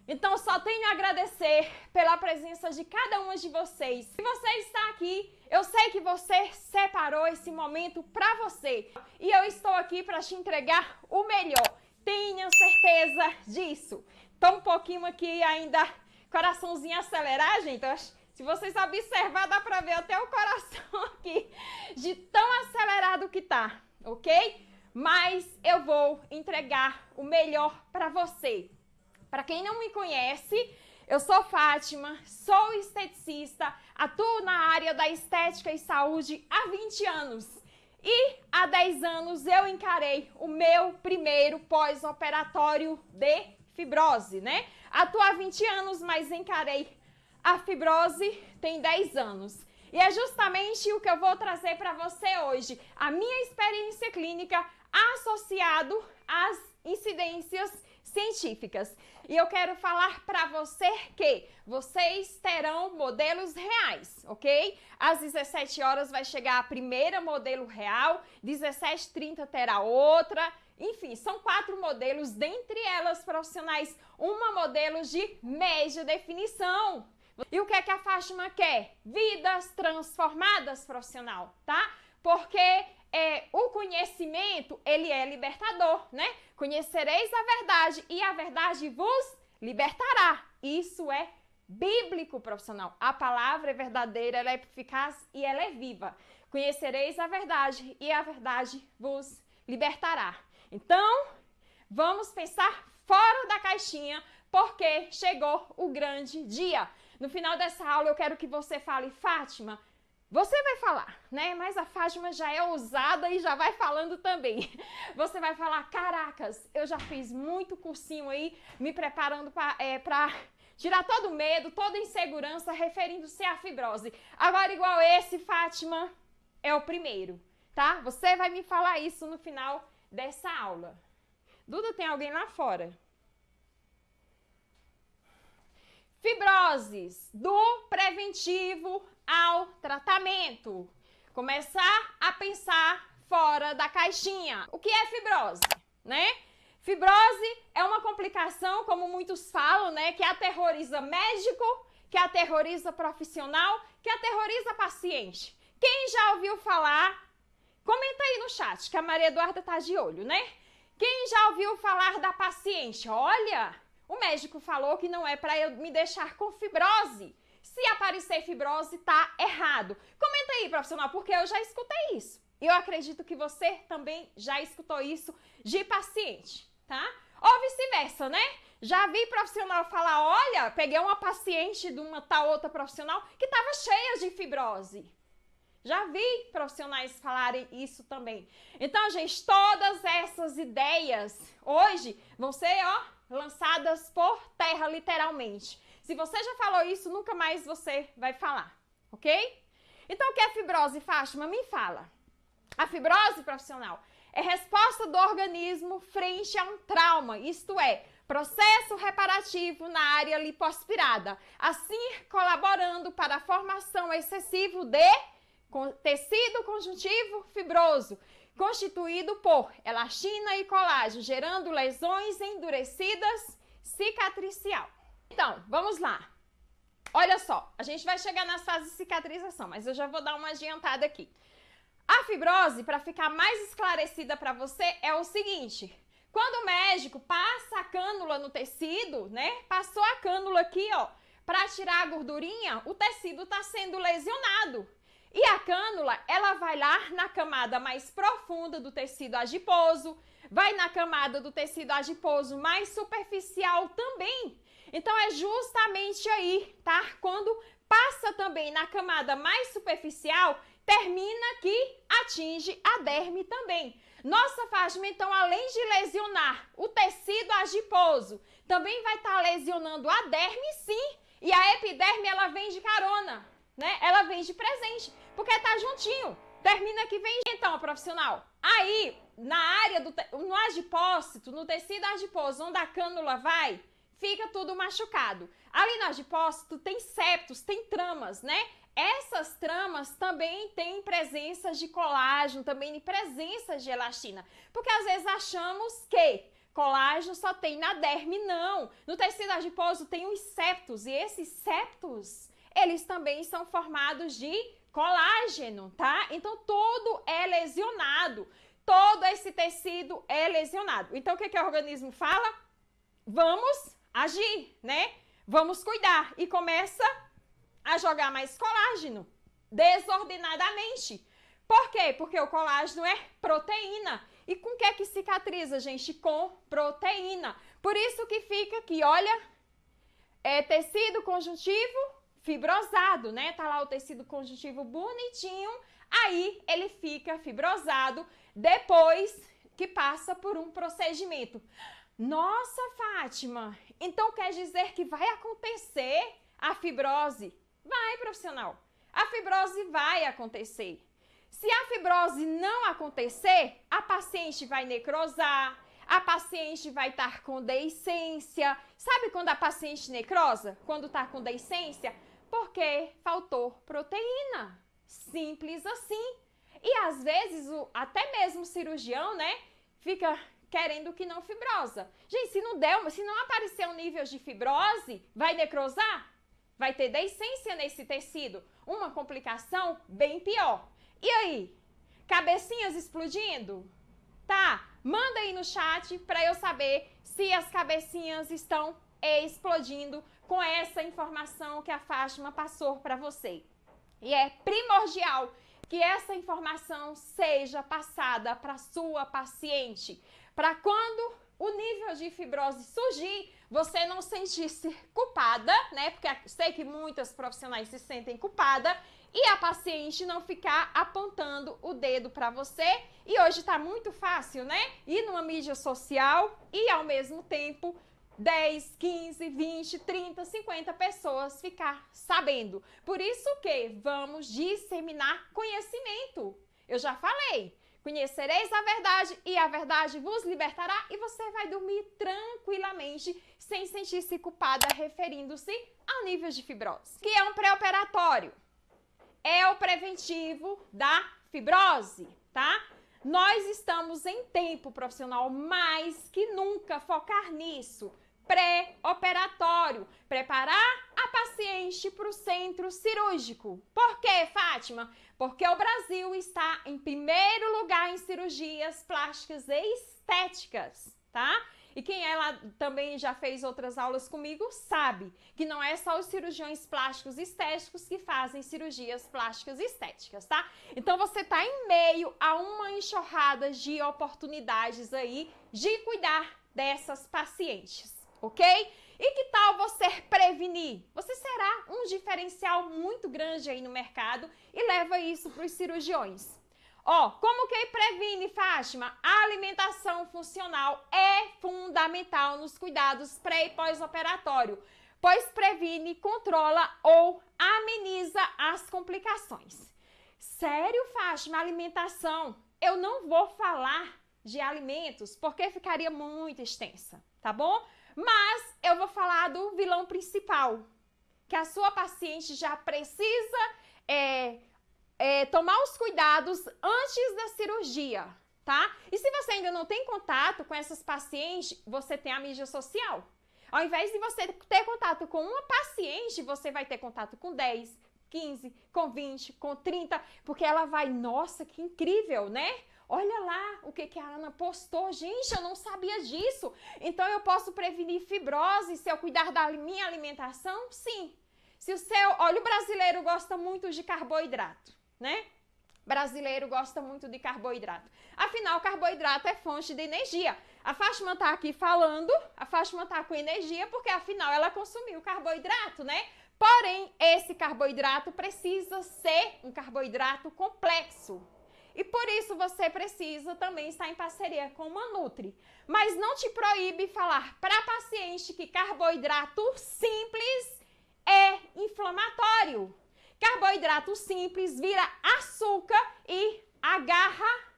Então, só tenho a agradecer pela presença de cada uma de vocês. Se você está aqui, eu sei que você separou esse momento para você. E eu estou aqui para te entregar o melhor. Tenha certeza disso. Estou um pouquinho aqui ainda, coraçãozinho acelerar, gente. Se vocês observar, dá para ver até o coração aqui, de tão acelerado que tá, ok? Mas eu vou entregar o melhor para você. Para quem não me conhece, eu sou Fátima, sou esteticista, atuo na área da estética e saúde há 20 anos. E há 10 anos eu encarei o meu primeiro pós-operatório de fibrose, né? Atuo há 20 anos, mas encarei a fibrose tem 10 anos. E é justamente o que eu vou trazer para você hoje, a minha experiência clínica associado às incidências científicas. E eu quero falar para você que vocês terão modelos reais, ok? Às 17 horas vai chegar a primeira modelo real, 17h30 terá outra. Enfim, são 4 modelos, dentre elas profissionais, uma modelo de média definição. E o que é que a Fátima quer? Vidas transformadas, profissional, tá? Porque o conhecimento, ele é libertador, né? Conhecereis a verdade e a verdade vos libertará. Isso é bíblico, profissional. A palavra é verdadeira, ela é eficaz e ela é viva. Conhecereis a verdade e a verdade vos libertará. Então, vamos pensar fora da caixinha, porque chegou o grande dia. No final dessa aula, eu quero que você fale, Fátima, você vai falar, né? Mas a Fátima já é ousada e já vai falando também. Você vai falar, caracas, eu já fiz muito cursinho aí, me preparando para tirar todo o medo, toda a insegurança, referindo-se à fibrose. Agora, igual esse, Fátima, é o primeiro, tá? Você vai me falar isso no final dessa aula. Duda, tem alguém lá fora? Fibroses, do preventivo ao tratamento. Começar a pensar fora da caixinha. O que é fibrose, né? Fibrose é uma complicação, como muitos falam, né? Que aterroriza médico, que aterroriza profissional, que aterroriza paciente. Quem já ouviu falar? Comenta aí no chat, que a Maria Eduarda tá de olho, né? Quem já ouviu falar da paciente? Olha, o médico falou que não é para eu me deixar com fibrose. Se aparecer fibrose, tá errado. Comenta aí, profissional, porque eu já escutei isso. Eu acredito que você também já escutou isso de paciente, tá? Ou vice-versa, né? Já vi profissional falar, olha, peguei uma paciente de uma tal outra profissional que estava cheia de fibrose. Já vi profissionais falarem isso também. Então, gente, todas essas ideias hoje vão ser, lançadas por terra, literalmente. Se você já falou isso, nunca mais você vai falar, ok? Então, o que é fibrose, Fátima? Me fala. A fibrose, profissional, é resposta do organismo frente a um trauma, isto é, processo reparativo na área lipoaspirada, assim colaborando para a formação excessiva de tecido conjuntivo fibroso, constituído por elastina e colágeno, gerando lesões endurecidas cicatricial. Então, vamos lá. Olha só, a gente vai chegar nas fases de cicatrização, mas eu já vou dar uma adiantada aqui. A fibrose, para ficar mais esclarecida para você, é o seguinte. Quando o médico passa a cânula no tecido, né? Passou a cânula aqui, para tirar a gordurinha, o tecido está sendo lesionado. E a cânula, ela vai lá na camada mais profunda do tecido adiposo, vai na camada do tecido adiposo mais superficial também. Então, é justamente aí, tá? Quando passa também na camada mais superficial, termina que atinge a derme também. Nossa, Fátima, então, além de lesionar o tecido adiposo, também vai estar lesionando a derme, sim. E a epiderme, ela vem de carona, né? Ela vem de presente, porque tá juntinho. Termina que vem, então, profissional. Aí, na área no adipócito, no tecido adiposo, onde a cânula vai, fica tudo machucado. Ali no adipócito tem septos, tem tramas, né? Essas tramas também têm presença de colágeno, também presença de elastina. Porque às vezes achamos que Colágeno só tem na derme, não. No tecido adiposo tem os septos, e esses septos, eles também são formados de colágeno, tá? Então, todo é lesionado. Todo esse tecido é lesionado. Então, o que o organismo fala? Vamos agir, né? Vamos cuidar. E começa a jogar mais colágeno desordenadamente. Por quê? Porque o colágeno é proteína. E com que é que cicatriza, gente? Com proteína. Por isso que fica aqui, olha, tecido conjuntivo fibrosado, né? Tá lá o tecido conjuntivo bonitinho, aí ele fica fibrosado depois que passa por um procedimento. Nossa, Fátima, então quer dizer que vai acontecer a fibrose? Vai, profissional. A fibrose vai acontecer. Se a fibrose não acontecer, a paciente vai necrosar, a paciente vai estar com deiscência. Sabe quando a paciente necrosa? Quando está com deiscência? Porque faltou proteína. Simples assim. E às vezes, até mesmo o cirurgião, né, fica querendo que não fibrosa. Gente, se não aparecer um nível de fibrose, vai necrosar? Vai ter deiscência nesse tecido. Uma complicação bem pior. E aí? Cabecinhas explodindo? Tá, manda aí no chat para eu saber se as cabecinhas estão explodindo com essa informação que a Fátima passou para você. E é primordial que essa informação seja passada para sua paciente, para quando o nível de fibrose surgir, você não sentir-se culpada, né? Porque sei que muitas profissionais se sentem culpadas, e a paciente não ficar apontando o dedo para você. E hoje está muito fácil, né? Ir numa mídia social e, ao mesmo tempo, 10, 15, 20, 30, 50 pessoas ficar sabendo. Por isso que vamos disseminar conhecimento. Eu já falei, conhecereis a verdade e a verdade vos libertará, e você vai dormir tranquilamente sem sentir-se culpada referindo-se ao nível de fibrose. Que é um pré-operatório. É o preventivo da fibrose, tá? Nós estamos em tempo, profissional, mais que nunca focar nisso. Pré-operatório, preparar a paciente para o centro cirúrgico. Por quê, Fátima? Porque o Brasil está em primeiro lugar em cirurgias plásticas e estéticas, tá? E quem ela também já fez outras aulas comigo sabe que não é só os cirurgiões plásticos e estéticos que fazem cirurgias plásticas e estéticas, tá? Então você está em meio a uma enxurrada de oportunidades aí de cuidar dessas pacientes, ok? E que tal você prevenir? Você será um diferencial muito grande aí no mercado e leva isso para os cirurgiões. Ó, como que previne, Fátima? A alimentação funcional é fundamental nos cuidados pré e pós-operatório, pois previne, controla ou ameniza as complicações. Sério, Fátima, alimentação? Eu não vou falar de alimentos porque ficaria muito extensa, tá bom? Mas eu vou falar do vilão principal, que a sua paciente já precisa tomar os cuidados antes da cirurgia, tá? E se você ainda não tem contato com essas pacientes, você tem a mídia social. Ao invés de você ter contato com uma paciente, você vai ter contato com 10, 15, com 20, com 30, porque ela vai, nossa, que incrível, né? Olha lá o que a Ana postou. Gente, eu não sabia disso. Então, eu posso prevenir fibrose se eu cuidar da minha alimentação? Sim. Olha, o brasileiro gosta muito de carboidrato, né? Brasileiro gosta muito de carboidrato. Afinal, carboidrato é fonte de energia. A Fátima tá aqui falando, a Fátima tá com energia porque, afinal, ela consumiu carboidrato, né? Porém, esse carboidrato precisa ser um carboidrato complexo. E por isso você precisa também estar em parceria com uma Nutri. Mas não te proíbe falar para a paciente que carboidrato simples é inflamatório. Carboidrato simples vira açúcar e agarra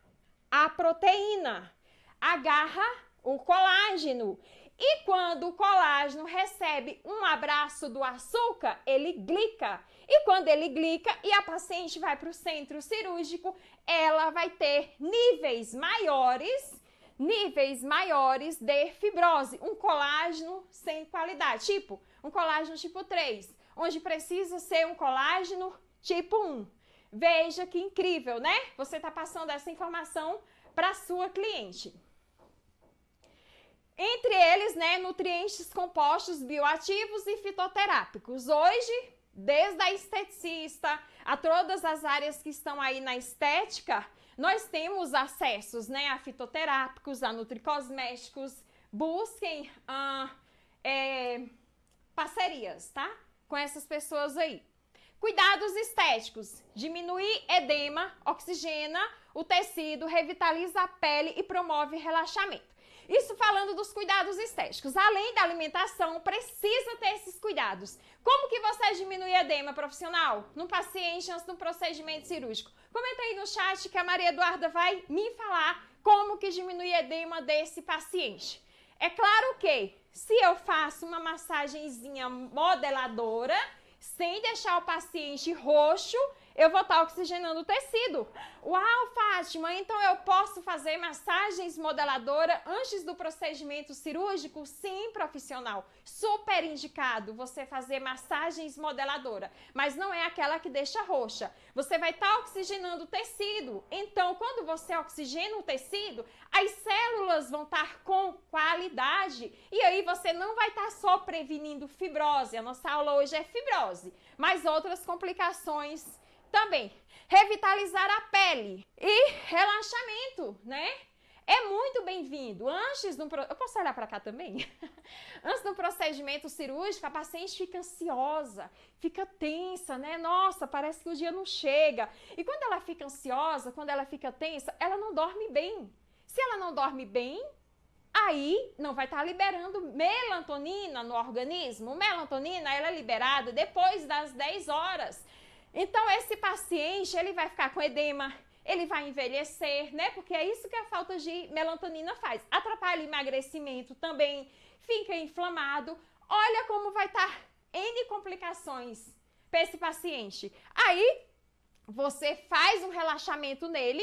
a proteína, agarra o colágeno. E quando o colágeno recebe um abraço do açúcar, ele glica. E quando ele glica e a paciente vai para o centro cirúrgico, ela vai ter níveis maiores níveis maiores de fibrose, um colágeno sem qualidade, tipo um colágeno tipo 3, onde precisa ser um colágeno tipo 1. Veja que incrível, né? Você está passando essa informação para a sua cliente. Entre eles, né, nutrientes compostos bioativos e fitoterápicos. Hoje, desde a esteticista a todas as áreas que estão aí na estética, nós temos acessos, né, a fitoterápicos, a nutricosméticos. Busquem parcerias, tá? Com essas pessoas aí. Cuidados estéticos. Diminuir edema, oxigena o tecido, revitaliza a pele e promove relaxamento. Isso falando dos cuidados estéticos. Além da alimentação, precisa ter esses cuidados. Como que você diminui edema, profissional? No paciente antes do procedimento cirúrgico. Comenta aí no chat que a Maria Eduarda vai me falar como que diminui edema desse paciente. É claro que se eu faço uma massagenzinha modeladora, sem deixar o paciente roxo, eu vou estar oxigenando o tecido. Uau, Fátima, então eu posso fazer massagens modeladoras antes do procedimento cirúrgico? Sim, profissional. Super indicado você fazer massagens modeladoras, mas não é aquela que deixa roxa. Você vai estar oxigenando o tecido. Então, quando você oxigena o tecido, as células vão estar com qualidade. E aí você não vai estar só prevenindo fibrose. A nossa aula hoje é fibrose, mas outras complicações também. Revitalizar a pele e relaxamento, né? É muito bem-vindo. Eu posso olhar para cá também? Antes do procedimento cirúrgico, a paciente fica ansiosa, fica tensa, né? Nossa, parece que o dia não chega. E quando ela fica ansiosa, quando ela fica tensa, ela não dorme bem. Se ela não dorme bem, aí não vai estar liberando melatonina no organismo. Melatonina, ela é liberada depois das 10 horas. Então, esse paciente, ele vai ficar com edema, ele vai envelhecer, né? Porque é isso que a falta de melatonina faz. Atrapalha o emagrecimento também, fica inflamado. Olha como vai estar N complicações para esse paciente. Aí, você faz um relaxamento nele.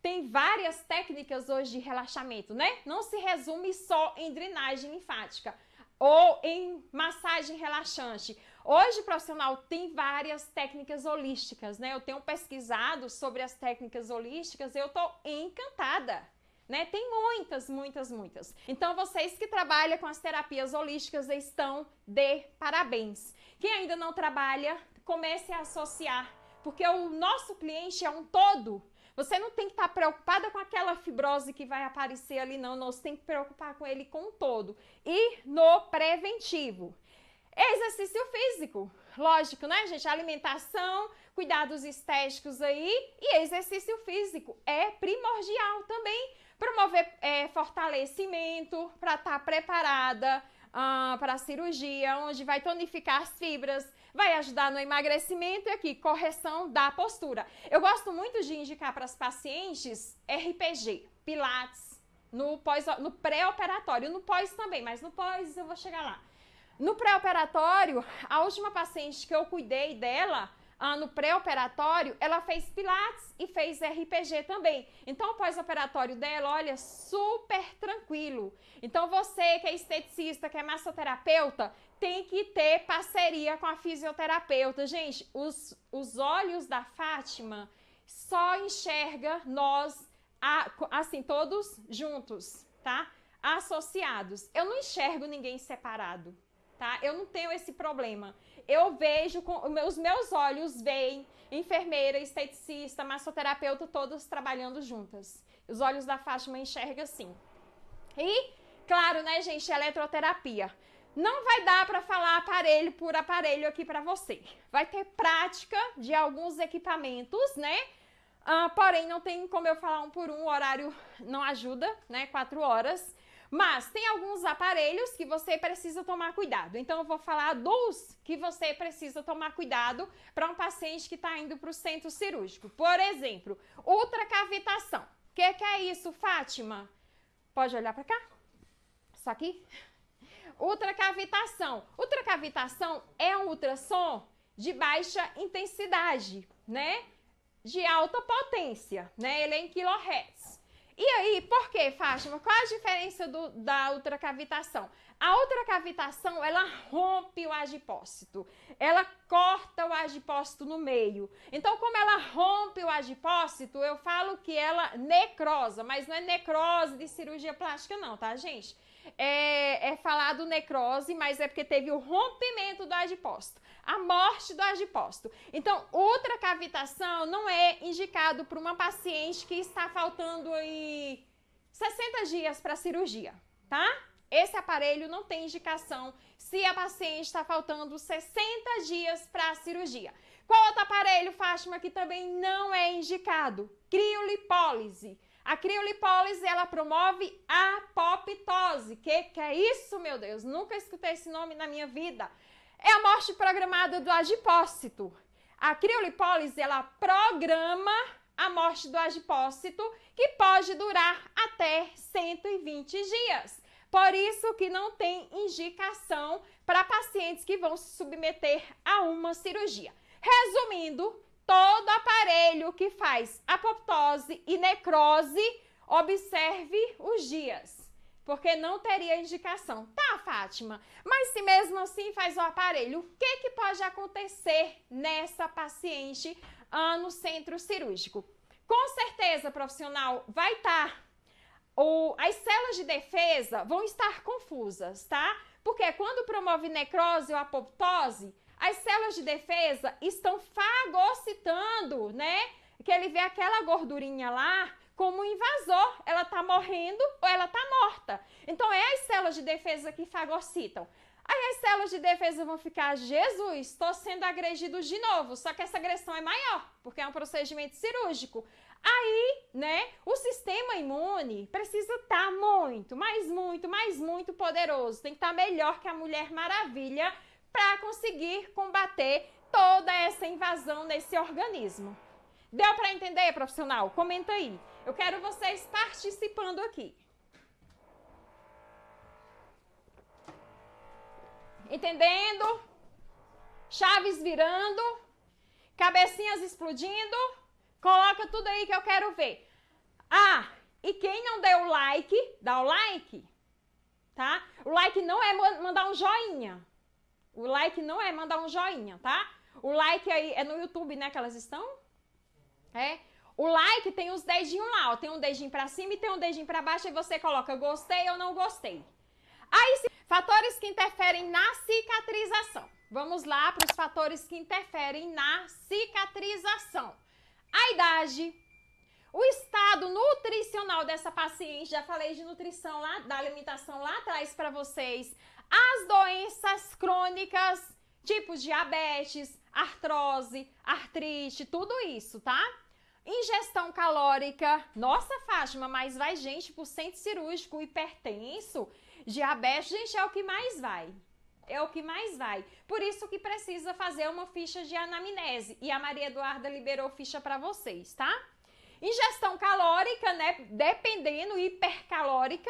Tem várias técnicas hoje de relaxamento, né? Não se resume só em drenagem linfática ou em massagem relaxante. Hoje, profissional, tem várias técnicas holísticas, né? Eu tenho pesquisado sobre as técnicas holísticas e eu tô encantada, né? Tem muitas. Então, vocês que trabalham com as terapias holísticas estão de parabéns. Quem ainda não trabalha, comece a associar, porque o nosso cliente é um todo. Você não tem que estar preocupada com aquela fibrose que vai aparecer ali, não. Você tem que preocupar com ele com o todo. E no preventivo. Exercício físico. Lógico, né, gente? Alimentação, cuidados estéticos aí e exercício físico é primordial também. Promover fortalecimento para estar preparada para a cirurgia, onde vai tonificar as fibras, vai ajudar no emagrecimento e aqui, correção da postura. Eu gosto muito de indicar para as pacientes RPG, Pilates, no pré-operatório, no pós também, mas no pós eu vou chegar lá. No pré-operatório, a última paciente que eu cuidei dela, no pré-operatório, ela fez Pilates e fez RPG também. Então, o pós-operatório dela, olha, super tranquilo. Então, você que é esteticista, que é massoterapeuta, tem que ter parceria com a fisioterapeuta. Gente, os olhos da Fátima só enxerga nós, assim, todos juntos, tá? Associados. Eu não enxergo ninguém separado, tá? Eu não tenho esse problema. Eu vejo, os meus olhos veem enfermeira, esteticista, massoterapeuta, todas trabalhando juntas. Os olhos da Fátima enxergam assim. E, claro, né, gente, eletroterapia. Não vai dar para falar aparelho por aparelho aqui para você. Vai ter prática de alguns equipamentos, né? Porém, não tem como eu falar um por um, o horário não ajuda, né? 4 horas. Mas tem alguns aparelhos que você precisa tomar cuidado. Então, eu vou falar dos que você precisa tomar cuidado para um paciente que está indo para o centro cirúrgico. Por exemplo, ultracavitação. O que é isso, Fátima? Pode olhar para cá? Isso aqui? Ultracavitação. Ultracavitação é um ultrassom de baixa intensidade, né? De alta potência, né? Ele é em kHz. E aí, por quê, Fátima? Qual a diferença da ultracavitação? A ultracavitação, ela rompe o adipócito, ela corta o adipócito no meio. Então, como ela rompe o adipócito, eu falo que ela necrosa, mas não é necrose de cirurgia plástica não, tá, gente? É falado necrose, mas é porque teve o rompimento do adipócito, a morte do adipócito. Então, ultracavitação não é indicado para uma paciente que está faltando aí 60 dias para a cirurgia, tá? Esse aparelho não tem indicação se a paciente está faltando 60 dias para a cirurgia. Qual outro aparelho, Fátima, que também não é indicado? Criolipólise. A criolipólise, ela promove a apoptose. Que é isso, meu Deus? Nunca escutei esse nome na minha vida. É a morte programada do adipócito. A criolipólise, ela programa a morte do adipócito, que pode durar até 120 dias. Por isso que não tem indicação para pacientes que vão se submeter a uma cirurgia. Resumindo, todo aparelho que faz apoptose e necrose, observe os dias, porque não teria indicação. Tá, Fátima, mas se mesmo assim faz o aparelho, o que pode acontecer nessa paciente no centro cirúrgico? Com certeza, profissional, vai estar... as células de defesa vão estar confusas, tá? Porque quando promove necrose ou apoptose, as células de defesa estão fagocitando, né? Que ele vê aquela gordurinha lá como um invasor. Ela tá morrendo ou ela tá morta. Então, é as células de defesa que fagocitam. Aí as células de defesa vão ficar, Jesus, estou sendo agredido de novo. Só que essa agressão é maior, porque é um procedimento cirúrgico. Aí, né, o sistema imune precisa estar muito, mas muito poderoso. Tem que estar melhor que a Mulher Maravilha para conseguir combater toda essa invasão nesse organismo. Deu para entender, profissional? Comenta aí. Eu quero vocês participando aqui. Entendendo? Chaves virando, cabecinhas explodindo. Coloca tudo aí que eu quero ver. Ah, e quem não deu like, dá o like, tá? O like não é mandar um joinha. O like não é mandar um joinha, tá? O like aí é no YouTube, né, que elas estão? É. O like tem os dedinhos lá, ó. Tem um dedinho pra cima e tem um dedinho pra baixo e você coloca gostei ou não gostei. Aí, fatores que interferem na cicatrização. Vamos lá para os fatores que interferem na cicatrização. A idade, o estado nutricional dessa paciente, já falei de nutrição lá, da alimentação lá atrás para vocês, as doenças crônicas, tipo diabetes, artrose, artrite, tudo isso, tá? Ingestão calórica, nossa, Fátima, mas vai gente pro centro cirúrgico, hipertenso, diabetes, gente, é o que mais vai. É o que mais vai. Por isso que precisa fazer uma ficha de anamnese. E a Maria Eduarda liberou ficha para vocês, tá? Ingestão calórica, né? Dependendo, hipercalórica.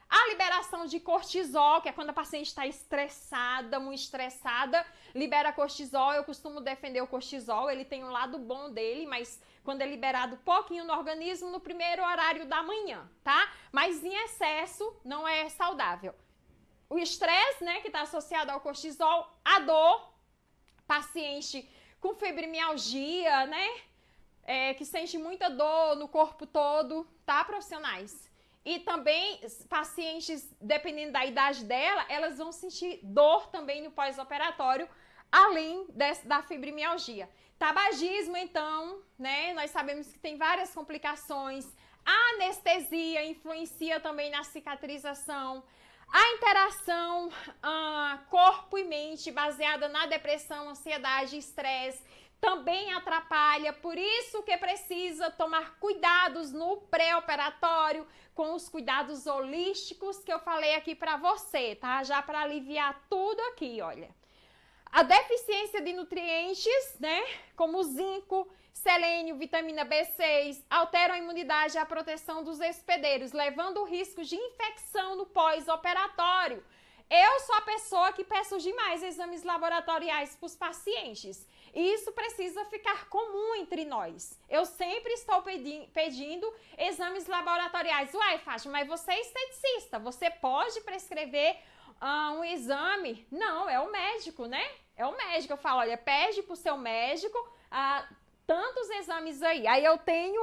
A liberação de cortisol, que é quando a paciente está estressada, muito estressada, libera cortisol. Eu costumo defender o cortisol, ele tem um lado bom dele, mas quando é liberado pouquinho no organismo, no primeiro horário da manhã, tá? Mas em excesso não é saudável. O estresse, né, que está associado ao cortisol, a dor, paciente com fibromialgia, né, que sente muita dor no corpo todo, tá, profissionais? E também pacientes, dependendo da idade dela, elas vão sentir dor também no pós-operatório, além da fibromialgia. Tabagismo, então, né, nós sabemos que tem várias complicações. A anestesia influencia também na cicatrização. A interação corpo e mente baseada na depressão, ansiedade e estresse também atrapalha, por isso que precisa tomar cuidados no pré-operatório com os cuidados holísticos que eu falei aqui para você, tá? Já para aliviar tudo aqui, olha. A deficiência de nutrientes, né, como zinco, selênio, vitamina B6, alteram a imunidade e a proteção dos hospedeiros, levando o risco de infecção no pós-operatório. eu sou a pessoa que peço demais exames laboratoriais para os pacientes. E isso precisa ficar comum entre nós. Eu sempre estou pedindo exames laboratoriais. Uai, Fátima, mas você é esteticista, você pode prescrever um exame? Não, é o médico, né? É o médico. Eu falo, olha, pede para o seu médico tantos exames aí. Aí eu tenho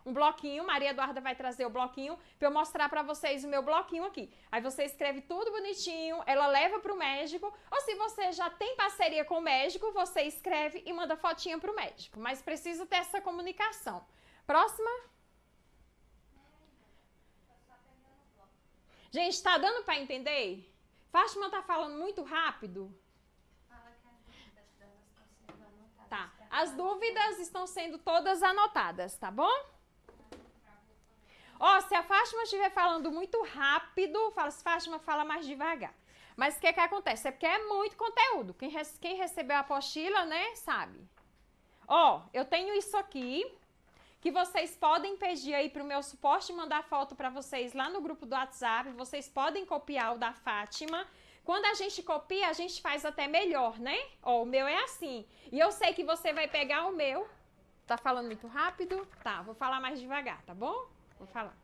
um bloquinho, Maria Eduarda vai trazer o bloquinho para eu mostrar para vocês o meu bloquinho aqui. Aí você escreve tudo bonitinho, ela leva para o médico, ou se você já tem parceria com o médico, você escreve e manda fotinha para o médico. Mas precisa ter essa comunicação. Próxima. Gente, tá dando para entender? Fátima tá falando muito rápido? Tá, as dúvidas estão sendo todas anotadas, tá bom? Ó, se a Fátima estiver falando muito rápido, fala, se Fátima fala mais devagar. Mas o que acontece? É porque é muito conteúdo. Quem recebeu a apostila, né, sabe. Ó, eu tenho isso aqui, que vocês podem pedir aí para o meu suporte mandar foto para vocês lá no grupo do WhatsApp. Vocês podem copiar o da Fátima. Quando a gente copia, a gente faz até melhor, né? Ó, o meu é assim. E eu sei que você vai pegar o meu. Tá falando muito rápido? Tá, vou falar mais devagar, tá bom? Vou falar.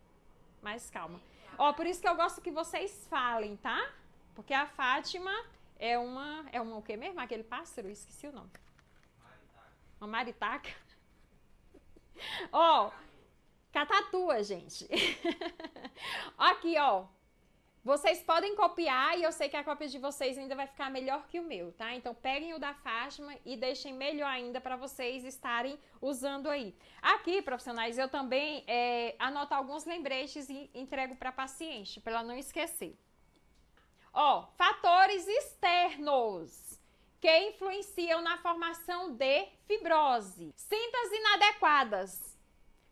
Mais calma. Ó, por isso que eu gosto que vocês falem, tá? Porque a Fátima é uma o quê mesmo? Aquele pássaro? Esqueci o nome. Maritaca. Uma maritaca. Ó, catatua, gente. Aqui, ó. Vocês podem copiar e eu sei que a cópia de vocês ainda vai ficar melhor que o meu, tá? Então, peguem o da Fátima e deixem melhor ainda para vocês estarem usando aí. Aqui, profissionais, eu também anoto alguns lembretes e entrego para a paciente, para ela não esquecer. Ó, fatores externos que influenciam na formação de fibrose. Cintas inadequadas.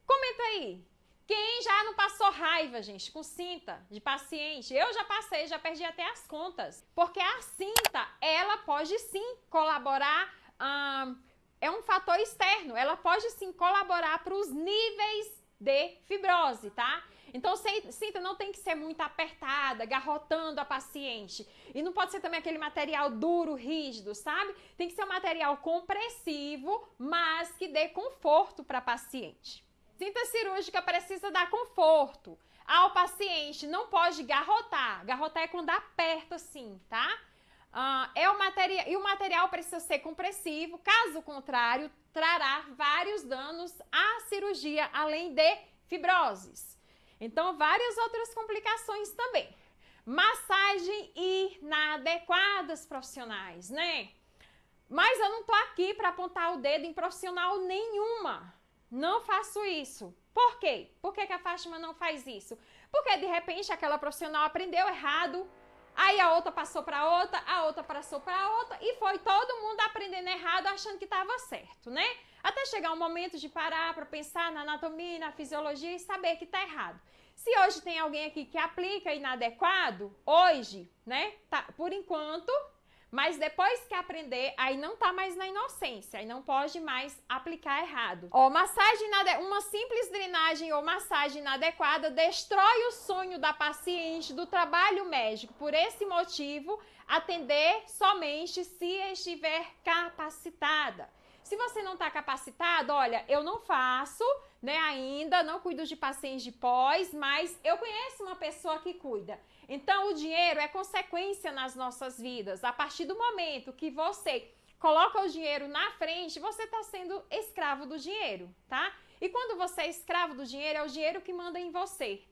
Comenta aí. Quem já não passou raiva, gente, com cinta de paciente? Eu já passei, já perdi até as contas. Porque a cinta, ela pode sim colaborar, é um fator externo, ela pode sim colaborar para os níveis de fibrose, tá? Então, cinta não tem que ser muito apertada, garrotando a paciente. E não pode ser também aquele material duro, rígido, sabe? Tem que ser um material compressivo, mas que dê conforto para a paciente. Cinta cirúrgica precisa dar conforto ao paciente, não pode garrotar. Garrotar é quando aperta assim, tá? E o material precisa ser compressivo, caso contrário, trará vários danos à cirurgia, além de fibroses. Então, várias outras complicações também. Massagem inadequadas, profissionais, né? Mas eu não tô aqui para apontar o dedo em profissional nenhuma. Não faço isso. Por quê? Por que a Fátima não faz isso? Porque, de repente, aquela profissional aprendeu errado, aí a outra passou para outra, a outra passou para outra, e foi todo mundo aprendendo errado, achando que estava certo, né? Até chegar um momento de parar para pensar na anatomia, na fisiologia e saber que está errado. Se hoje tem alguém aqui que aplica inadequado, hoje, né, tá, por enquanto, mas depois que aprender, aí não tá mais na inocência, aí não pode mais aplicar errado. Ó, uma simples drenagem ou massagem inadequada destrói o sonho da paciente do trabalho médico. Por esse motivo, atender somente se estiver capacitada. Se você não está capacitado, olha, eu não faço, né, ainda, não cuido de pacientes de pós, mas eu conheço uma pessoa que cuida. Então, o dinheiro é consequência nas nossas vidas. A partir do momento que você coloca o dinheiro na frente, você está sendo escravo do dinheiro, tá? E quando você é escravo do dinheiro, é o dinheiro que manda em você.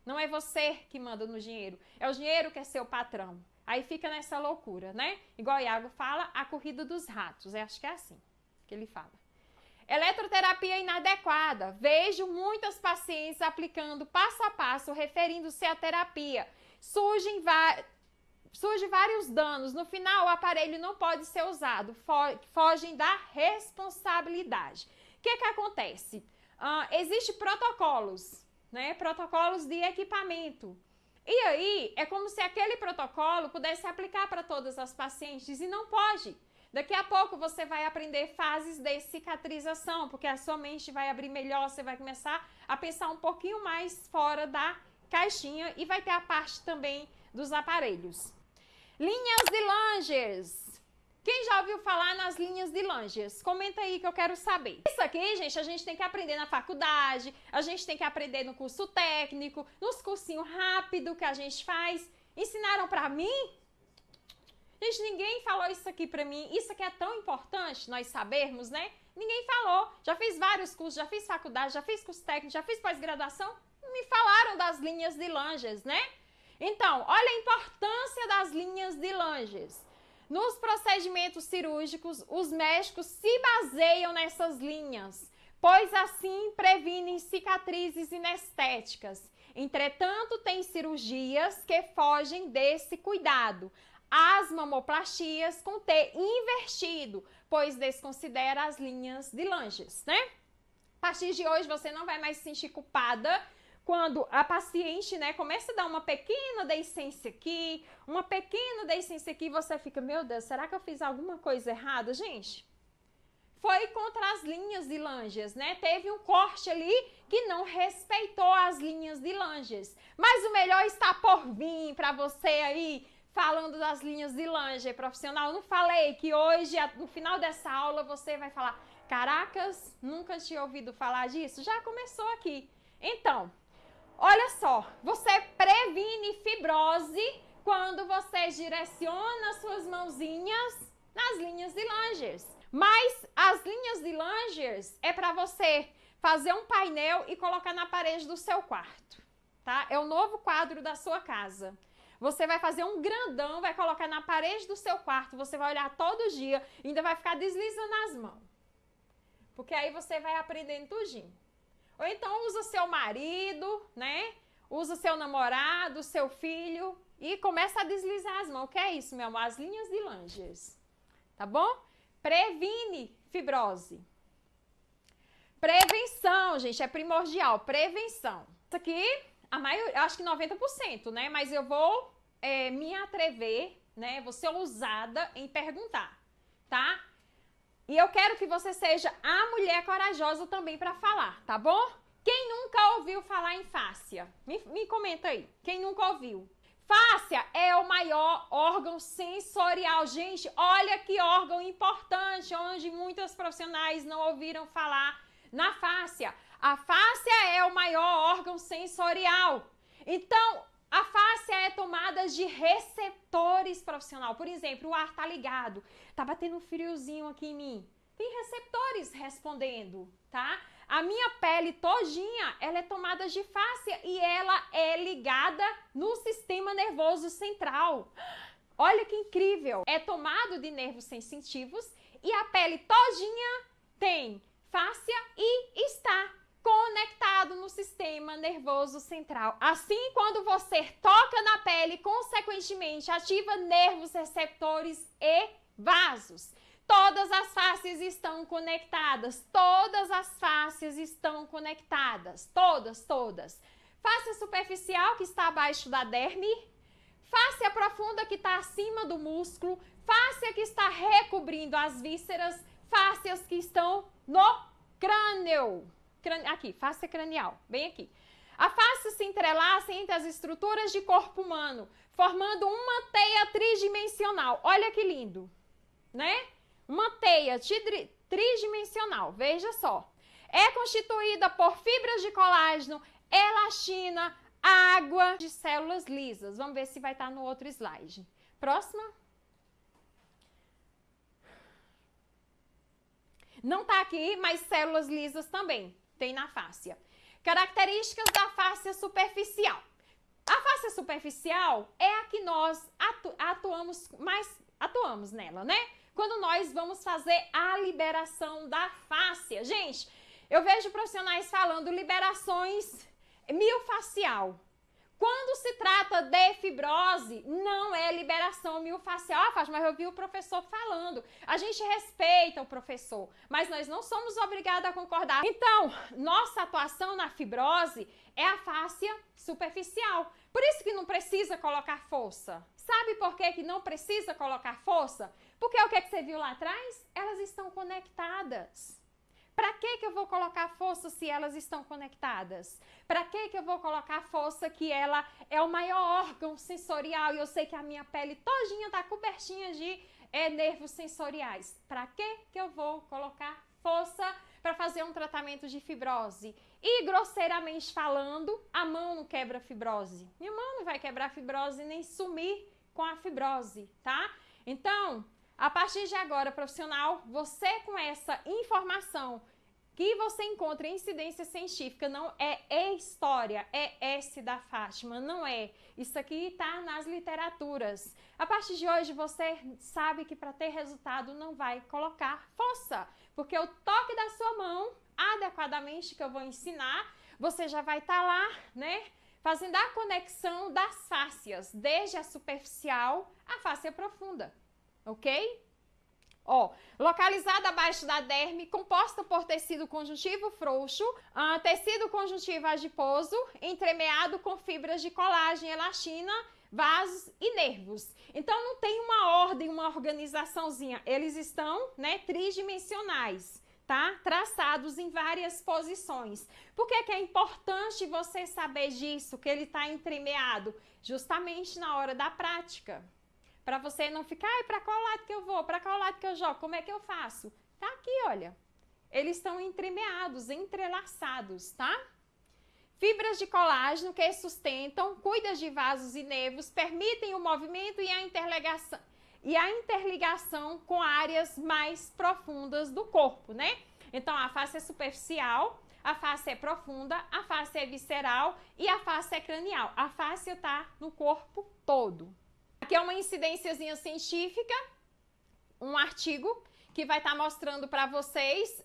Não é você que manda no dinheiro, é o dinheiro que é seu patrão. Aí fica nessa loucura, né? Igual o Iago fala, a corrida dos ratos. Eu acho que é assim que ele fala. Eletroterapia inadequada. Vejo muitas pacientes aplicando passo a passo, referindo-se à terapia. Surge vários danos. No final, o aparelho não pode ser usado. Fogem da responsabilidade. O que acontece? Existem protocolos, né? Protocolos de equipamento. E aí, é como se aquele protocolo pudesse aplicar para todas as pacientes e não pode. Daqui a pouco você vai aprender fases de cicatrização, porque a sua mente vai abrir melhor, você vai começar a pensar um pouquinho mais fora da caixinha e vai ter a parte também dos aparelhos. Linhas de Langers. Quem já ouviu falar nas linhas de Langers? Comenta aí que eu quero saber. Isso aqui, gente, a gente tem que aprender na faculdade, a gente tem que aprender no curso técnico, nos cursinhos rápidos que a gente faz. Ensinaram pra mim? Gente, ninguém falou isso aqui pra mim. Isso aqui é tão importante nós sabermos, né? Ninguém falou. Já fiz vários cursos, já fiz faculdade, já fiz curso técnico, já fiz pós-graduação. Não me falaram das linhas de Langers, né? Então, olha a importância das linhas de Langers. Nos procedimentos cirúrgicos, os médicos se baseiam nessas linhas, pois assim previnem cicatrizes inestéticas. Entretanto, tem cirurgias que fogem desse cuidado. As mamoplastias com T invertido, pois desconsidera as linhas de Langers, né? A partir de hoje, você não vai mais se sentir culpada quando a paciente, né, começa a dar uma pequena deiscência aqui, você fica, meu Deus, será que eu fiz alguma coisa errada, gente? Foi contra as linhas de Langers, né? Teve um corte ali que não respeitou as linhas de Langers. Mas o melhor está por vir para você aí, falando das linhas de Langer profissional. Não falei que hoje, no final dessa aula, você vai falar, caracas, nunca tinha ouvido falar disso? Já começou aqui. Então, olha só, você previne fibrose quando você direciona suas mãozinhas nas linhas de Langers. Mas as linhas de Langers é para você fazer um painel e colocar na parede do seu quarto, tá? É o novo quadro da sua casa. Você vai fazer um grandão, vai colocar na parede do seu quarto, você vai olhar todo dia e ainda vai ficar deslizando as mãos. Porque aí você vai aprendendo tudinho. Ou então usa seu marido, né? Usa seu namorado, seu filho e começa a deslizar as mãos. O que é isso, meu amor? As linhas de Langers. Tá bom? Previne fibrose. Prevenção, gente, é primordial. Prevenção. Isso aqui, a maioria, acho que 90%, né? Mas eu vou me atrever, né? Vou ser ousada em perguntar, tá? E eu quero que você seja a mulher corajosa também para falar, tá bom? Quem nunca ouviu falar em fáscia? Me comenta aí. Quem nunca ouviu? Fáscia é o maior órgão sensorial. Gente, olha que órgão importante, onde muitos profissionais não ouviram falar na fáscia. A fáscia é o maior órgão sensorial. Então, a fáscia é tomada de receptores profissional. Por exemplo, o ar tá ligado, tá batendo um friozinho aqui em mim. Tem receptores respondendo, tá? A minha pele todinha, ela é tomada de fáscia e ela é ligada no sistema nervoso central. Olha que incrível! É tomado de nervos sensitivos e a pele todinha tem fáscia e está conectado no sistema nervoso central. Assim, quando você toca na pele, consequentemente ativa nervos, receptores e vasos. Todas as fáscias estão conectadas. Todas as fáscias estão conectadas. Todas. Fáscia superficial, que está abaixo da derme. Fáscia profunda, que está acima do músculo. Fáscia que está recobrindo as vísceras. Fáscias que estão no crânio. Aqui, fáscia cranial, bem aqui. A fáscia se entrelaça entre as estruturas de corpo humano, formando uma teia tridimensional. Olha que lindo, né? Uma teia tridimensional, veja só. É constituída por fibras de colágeno, elastina, água de células lisas. Vamos ver se vai estar no outro slide. Próxima. Não está aqui, mas células lisas também tem na fáscia. Características da fáscia superficial. A fáscia superficial é a que nós atuamos nela, né? Quando nós vamos fazer a liberação da fáscia. Gente, eu vejo profissionais falando liberações miofascial. Quando se trata de fibrose, não é liberação miofascial. Ah, Fátima, mas eu vi o professor falando. A gente respeita o professor, mas nós não somos obrigados a concordar. Então, nossa atuação na fibrose é a fáscia superficial. Por isso que não precisa colocar força. Sabe por que não precisa colocar força? Porque o que você viu lá atrás? Elas estão conectadas. Para que eu vou colocar força se elas estão conectadas? Para que eu vou colocar força que ela é o maior órgão sensorial e eu sei que a minha pele todinha está cobertinha de nervos sensoriais? Para que eu vou colocar força para fazer um tratamento de fibrose? E grosseiramente falando, a mão não quebra fibrose. Minha mão não vai quebrar fibrose nem sumir com a fibrose, tá? Então, a partir de agora, profissional, você com essa informação que você encontra em incidência científica, não é história, é S da Fátima, não é. Isso aqui está nas literaturas. A partir de hoje, você sabe que para ter resultado não vai colocar força, porque o toque da sua mão, adequadamente, que eu vou ensinar, você já vai estar lá, né, fazendo a conexão das fáscias, desde a superficial à fáscia profunda. Ok? Ó, localizada abaixo da derme, composta por tecido conjuntivo frouxo, tecido conjuntivo adiposo, entremeado com fibras de colágeno, elastina, vasos e nervos. Então, não tem uma ordem, uma organizaçãozinha. Eles estão, né, tridimensionais, tá? Traçados em várias posições. Por que é importante você saber disso, que ele está entremeado? Justamente na hora da prática. Para você não ficar, para qual lado que eu vou? Para qual lado que eu jogo? Como é que eu faço? Tá aqui, olha. Eles estão entremeados, entrelaçados, tá? Fibras de colágeno que sustentam, cuidam de vasos e nervos, permitem o movimento e a interligação com áreas mais profundas do corpo, né? Então, a face é superficial, a face é profunda, a face é visceral e a face é cranial. A face está no corpo todo. Aqui é uma incidênciazinha científica, um artigo que vai estar mostrando para vocês,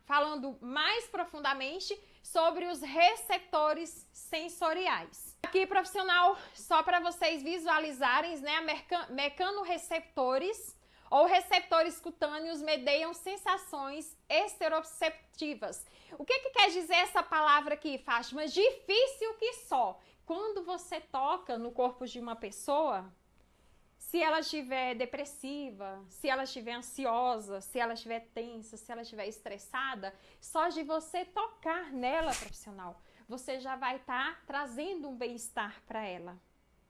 falando mais profundamente sobre os receptores sensoriais. Aqui, profissional, só para vocês visualizarem, né, mecanorreceptores ou receptores cutâneos mediam sensações esteroceptivas. O que quer dizer essa palavra aqui, Fátima? Difícil que só. Quando você toca no corpo de uma pessoa, se ela estiver depressiva, se ela estiver ansiosa, se ela estiver tensa, se ela estiver estressada, só de você tocar nela, profissional, você já vai estar trazendo um bem-estar para ela,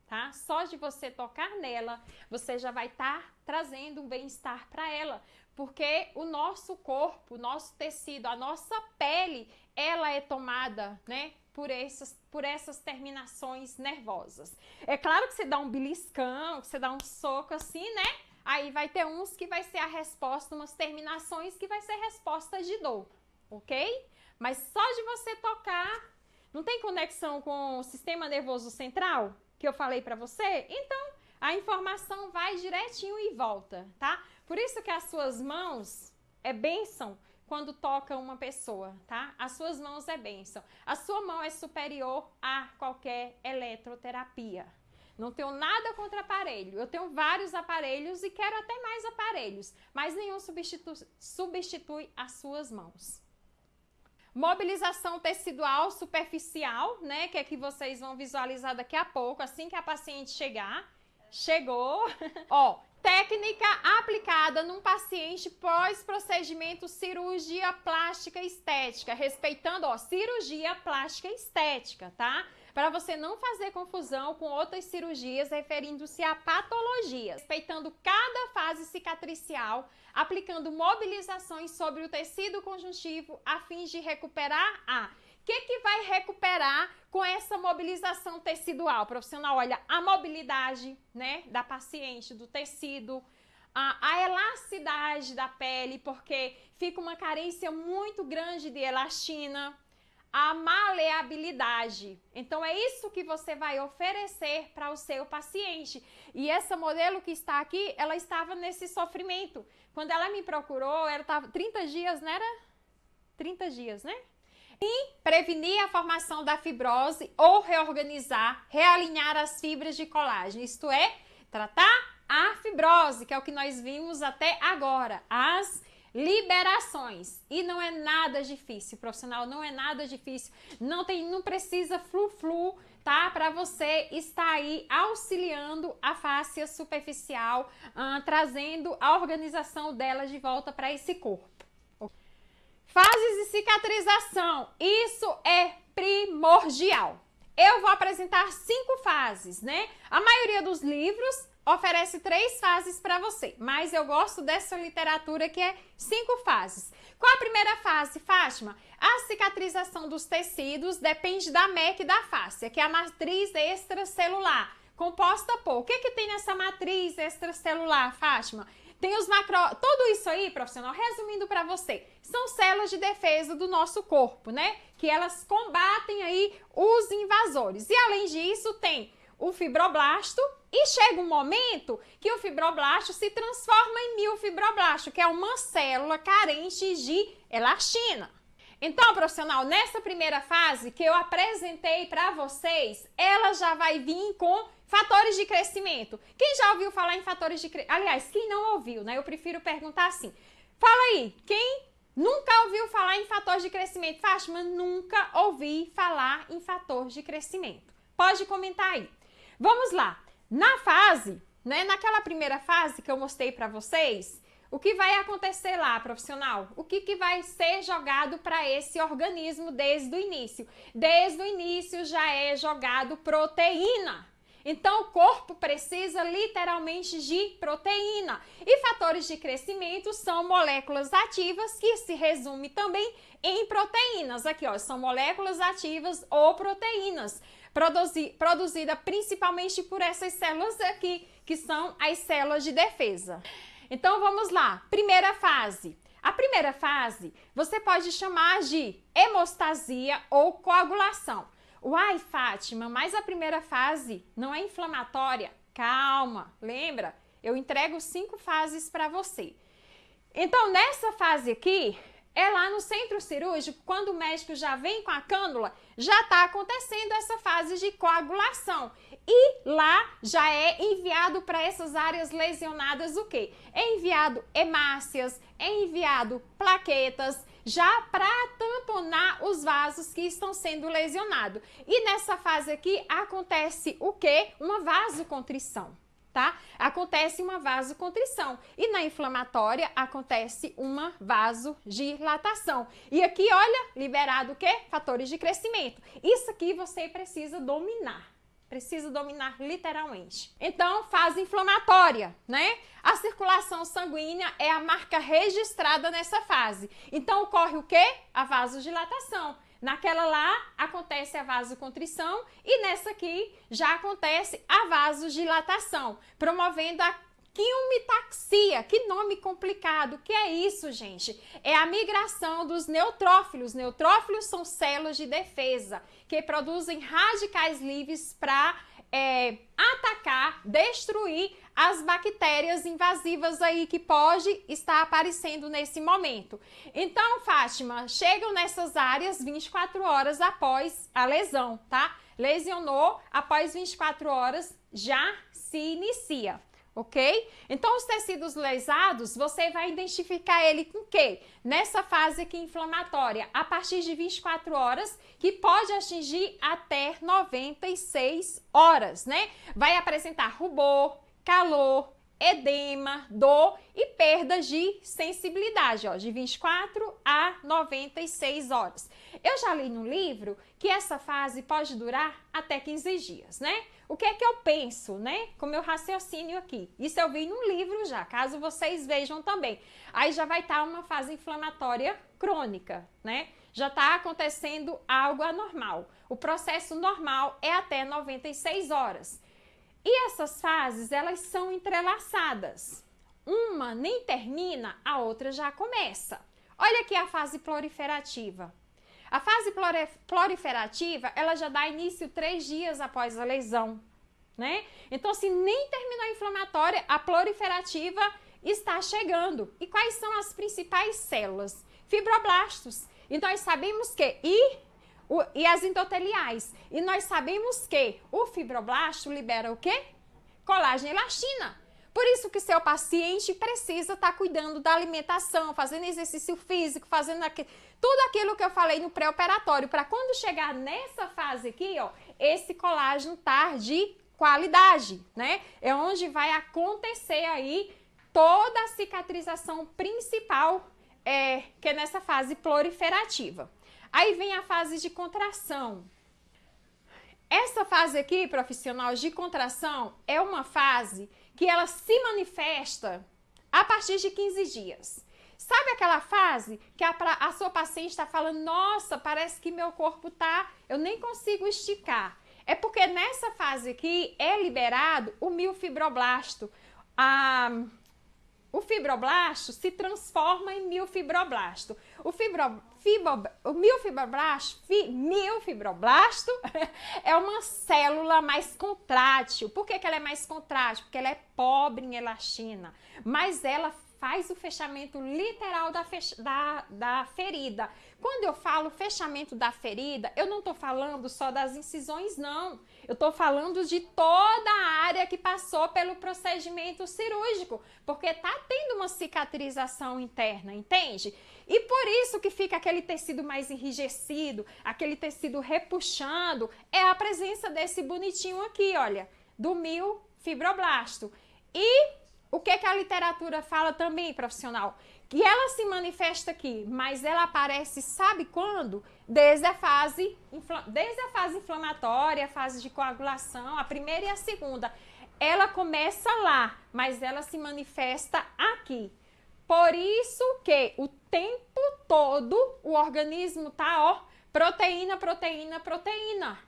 tá? Só de você tocar nela, você já vai estar trazendo um bem-estar para ela, porque o nosso corpo, o nosso tecido, a nossa pele, ela é tomada, né, por essas terminações nervosas. É claro que você dá um beliscão, que você dá um soco assim, né? Aí vai ter uns que vai ser a resposta, umas terminações que vai ser resposta de dor, ok? Mas só de você tocar, não tem conexão com o sistema nervoso central que eu falei para você? Então, a informação vai direitinho e volta, tá? Por isso que as suas mãos é bênção quando toca uma pessoa, tá? As suas mãos é bênção. A sua mão é superior a qualquer eletroterapia. Não tenho nada contra aparelho. Eu tenho vários aparelhos e quero até mais aparelhos, mas nenhum substitui as suas mãos. Mobilização tecidual superficial, né? Que é que vocês vão visualizar daqui a pouco, assim que a paciente chegar. Chegou. Ó, técnica aplicada num paciente pós-procedimento cirurgia plástica estética, respeitando, ó, cirurgia plástica estética, tá? Para você não fazer confusão com outras cirurgias referindo-se a patologias, respeitando cada fase cicatricial, aplicando mobilizações sobre o tecido conjuntivo a fim de recuperar a... O que vai recuperar com essa mobilização tecidual, profissional? Olha, a mobilidade, né, da paciente, do tecido, a elasticidade da pele, porque fica uma carência muito grande de elastina, a maleabilidade. Então, é isso que você vai oferecer para o seu paciente. E essa modelo que está aqui, ela estava nesse sofrimento. Quando ela me procurou, ela estava 30 dias, não era? 30 dias, né? E prevenir a formação da fibrose ou reorganizar, realinhar as fibras de colágeno, isto é, tratar a fibrose, que é o que nós vimos até agora, as liberações. E não é nada difícil, profissional, não é nada difícil, não precisa flu-flu, tá? Para você estar aí auxiliando a fáscia superficial, trazendo a organização dela de volta para esse corpo. Fases de cicatrização, isso é primordial. Eu vou apresentar 5 fases, né? A maioria dos livros oferece 3 fases para você, mas eu gosto dessa literatura que é 5 fases. Qual a primeira fase, Fátima? A cicatrização dos tecidos depende da MEC e da fáscia, que é a matriz extracelular, composta por... O que tem nessa matriz extracelular, Fátima? Tem os tudo isso aí, profissional, resumindo para você, são células de defesa do nosso corpo, né? Que elas combatem aí os invasores. E além disso, tem o fibroblasto e chega um momento que o fibroblasto se transforma em miofibroblasto, que é uma célula carente de elastina. Então, profissional, nessa primeira fase que eu apresentei para vocês, ela já vai vir com fatores de crescimento. Quem já ouviu falar em fatores de crescimento? Aliás, quem não ouviu, né? Eu prefiro perguntar assim. Fala aí, quem nunca ouviu falar em fatores de crescimento? Fátima, nunca ouvi falar em fator de crescimento. Pode comentar aí. Vamos lá. Na fase, né? Naquela primeira fase que eu mostrei para vocês, o que vai acontecer lá, profissional? O que vai ser jogado para esse organismo desde o início? Desde o início já é jogado proteína. Então, o corpo precisa literalmente de proteína. E fatores de crescimento são moléculas ativas que se resume também em proteínas. Aqui, ó, são moléculas ativas ou proteínas, produzida principalmente por essas células aqui, que são as células de defesa. Então, vamos lá. Primeira fase. A primeira fase você pode chamar de hemostasia ou coagulação. Uai, Fátima, mas a primeira fase não é inflamatória? Calma, lembra? Eu entrego 5 fases para você. Então, nessa fase aqui, é lá no centro cirúrgico, quando o médico já vem com a cânula, já está acontecendo essa fase de coagulação. E lá já é enviado para essas áreas lesionadas o quê? É enviado hemácias, é enviado plaquetas, já para tamponar os vasos que estão sendo lesionados. E nessa fase aqui acontece o quê? Uma vasocontrição, tá? Acontece uma vasocontrição. E na inflamatória acontece uma vasodilatação. E aqui, olha, liberado o quê? Fatores de crescimento. Isso aqui você precisa dominar. Precisa dominar literalmente. Então, fase inflamatória, né? A circulação sanguínea é a marca registrada nessa fase. Então, ocorre o quê? A vasodilatação. Naquela lá, acontece a vasocontrição e nessa aqui já acontece a vasodilatação, promovendo a quimiotaxia. Que nome complicado. Que é isso, gente? É a migração dos neutrófilos. Neutrófilos são células de defesa que produzem radicais livres para atacar, destruir as bactérias invasivas aí que pode estar aparecendo nesse momento. Então, Fátima, chegam nessas áreas 24 horas após a lesão, tá? Lesionou, após 24 horas já se inicia. Ok? Então, os tecidos lesados, você vai identificar ele com o quê? Nessa fase aqui inflamatória, a partir de 24 horas, que pode atingir até 96 horas, né? Vai apresentar rubor, calor, edema, dor e perda de sensibilidade, ó, de 24 a 96 horas. Eu já li no livro que essa fase pode durar até 15 dias, né? O que é que eu penso, né? Com meu raciocínio aqui. Isso eu vi no livro já, caso vocês vejam também. Aí já vai estar uma fase inflamatória crônica, né? Já está acontecendo algo anormal. O processo normal é até 96 horas. E essas fases, elas são entrelaçadas. Uma nem termina, a outra já começa. Olha aqui a fase proliferativa. A fase proliferativa, ela já dá início 3 dias após a lesão, né? Então, assim, nem terminou a inflamatória, a proliferativa está chegando. E quais são as principais células? Fibroblastos. E nós sabemos que... E as endoteliais. E nós sabemos que o fibroblasto libera o quê? Colágeno e elastina. Por isso que seu paciente precisa estar cuidando da alimentação, fazendo exercício físico, fazendo tudo aquilo que eu falei no pré-operatório, para quando chegar nessa fase aqui, ó, esse colágeno estar de qualidade, né? É onde vai acontecer aí toda a cicatrização principal que é nessa fase proliferativa. Aí vem a fase de contração. Essa fase aqui, profissional, de contração, é uma fase que ela se manifesta a partir de 15 dias. Sabe aquela fase que a sua paciente está falando, nossa, parece que meu corpo eu nem consigo esticar. É porque nessa fase aqui é liberado o milfibroblasto. O fibroblasto se transforma em milfibroblasto. O milfibroblasto é uma célula mais contrátil. Por que ela é mais contrátil? Porque ela é pobre em elastina, mas ela faz o fechamento literal da ferida. Quando eu falo fechamento da ferida, eu não estou falando só das incisões, não. Eu estou falando de toda a área que passou pelo procedimento cirúrgico, porque está tendo uma cicatrização interna, entende? E por isso que fica aquele tecido mais enrijecido, aquele tecido repuxando, é a presença desse bonitinho aqui, olha, do milfibroblasto. E o que a literatura fala também, profissional? Que ela se manifesta aqui, mas ela aparece, sabe quando? Desde a fase inflamatória, a fase de coagulação, a primeira e a segunda. Ela começa lá, mas ela se manifesta aqui. Por isso que o tempo todo o organismo tá, ó, proteína, proteína, proteína.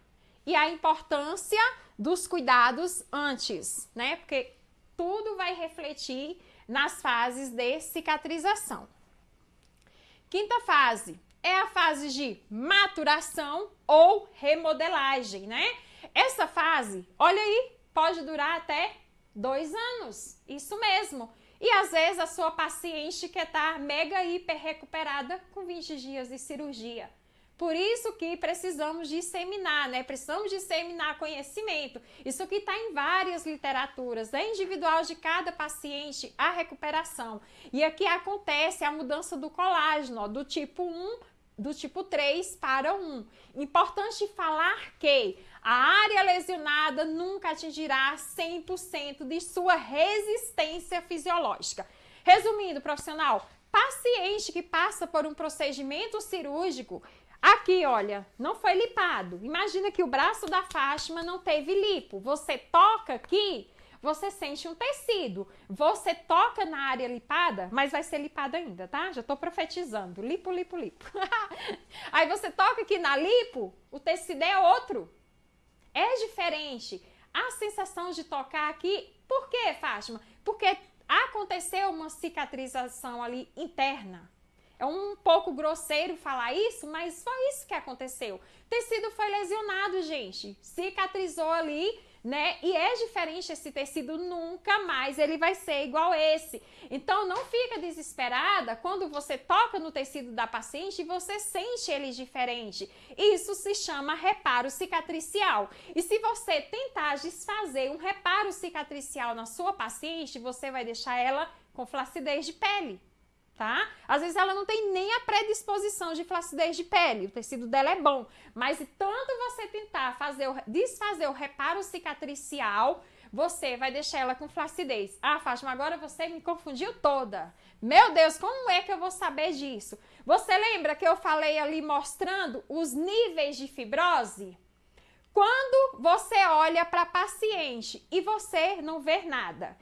E a importância dos cuidados antes, né? Porque tudo vai refletir nas fases de cicatrização. Quinta fase é a fase de maturação ou remodelagem, né? Essa fase, olha aí, pode durar até 2 anos, isso mesmo. E às vezes a sua paciente quer estar mega hiper recuperada com 20 dias de cirurgia. Por isso que precisamos disseminar, né? Precisamos disseminar conhecimento. Isso aqui está em várias literaturas. É individual de cada paciente a recuperação. E aqui acontece a mudança do colágeno, ó, do tipo 1, do tipo 3 para 1. Importante falar que a área lesionada nunca atingirá 100% de sua resistência fisiológica. Resumindo, profissional, paciente que passa por um procedimento cirúrgico, aqui, olha, não foi lipado. Imagina que o braço da Fátima não teve lipo. Você toca aqui, você sente um tecido. Você toca na área lipada, mas vai ser lipada ainda, tá? Já tô profetizando. Lipo, lipo, lipo. Aí você toca aqui na lipo, o tecido é outro. É diferente. A sensação de tocar aqui, por quê, Fátima? Porque aconteceu uma cicatrização ali interna. É um pouco grosseiro falar isso, mas foi isso que aconteceu. O tecido foi lesionado, gente. Cicatrizou ali, né? E é diferente esse tecido, nunca mais ele vai ser igual esse. Então, não fica desesperada quando você toca no tecido da paciente e você sente ele diferente. Isso se chama reparo cicatricial. E se você tentar desfazer um reparo cicatricial na sua paciente, você vai deixar ela com flacidez de pele. Tá? Às vezes ela não tem nem a predisposição de flacidez de pele, o tecido dela é bom, mas tanto você tentar desfazer o reparo cicatricial, você vai deixar ela com flacidez. Ah, Fátima, agora você me confundiu toda. Meu Deus, como é que eu vou saber disso? Você lembra que eu falei ali mostrando os níveis de fibrose? Quando você olha para a paciente e você não vê nada,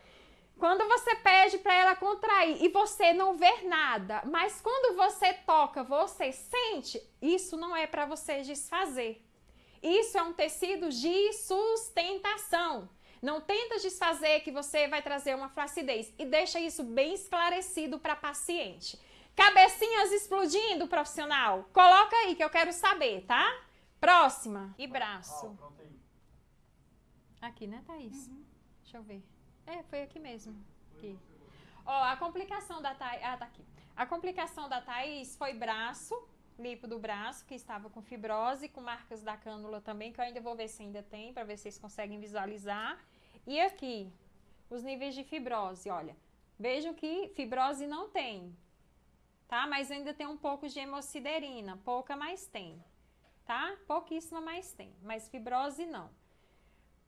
quando você pede para ela contrair e você não vê nada, mas quando você toca, você sente, isso não é para você desfazer. Isso é um tecido de sustentação. Não tenta desfazer que você vai trazer uma flacidez e deixa isso bem esclarecido para a paciente. Cabecinhas explodindo, profissional? Coloca aí que eu quero saber, tá? Próxima. E braço. Aqui, né, Thaís? Deixa eu ver. Foi aqui mesmo. Aqui. Ó, a complicação da Thaís... tá aqui. A complicação da Thaís foi braço, lipo do braço, que estava com fibrose, com marcas da cânula também, que eu ainda vou ver se ainda tem, para ver se vocês conseguem visualizar. E aqui, os níveis de fibrose, olha. Vejam que fibrose não tem, tá? Mas ainda tem um pouco de hemociderina, pouca, mas tem, tá? Pouquíssima, mas tem. Mas fibrose não.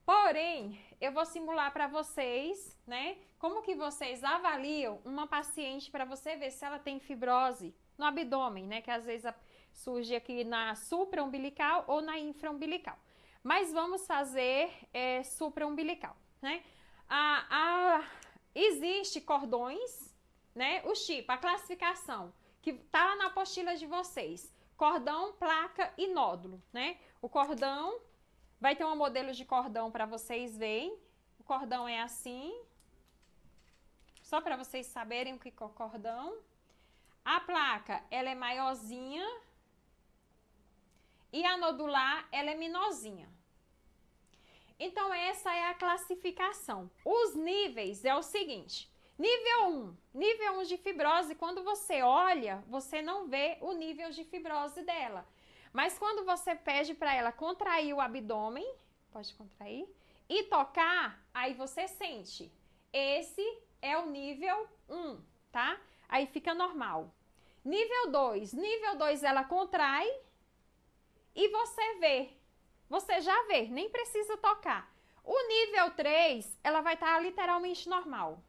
Porém, eu vou simular para vocês, né? Como que vocês avaliam uma paciente para você ver se ela tem fibrose no abdômen, né? Que às vezes surge aqui na supraumbilical ou na infraumbilical. Mas vamos fazer supraumbilical, né? Existe cordões, né? O tipo, a classificação, que tá lá na apostila de vocês. Cordão, placa e nódulo, né? O cordão, vai ter um modelo de cordão para vocês verem. O cordão é assim. Só para vocês saberem o que é o cordão. A placa, ela é maiorzinha. E a nodular, ela é menorzinha. Então, essa é a classificação. Os níveis é o seguinte. Nível 1 de fibrose, quando você olha, você não vê o nível de fibrose dela. Mas quando você pede para ela contrair o abdômen, pode contrair, e tocar, aí você sente. Esse é o nível 1, tá? Aí fica normal. Nível 2 ela contrai e você vê. Você já vê, nem precisa tocar. O nível 3, ela vai estar literalmente normal.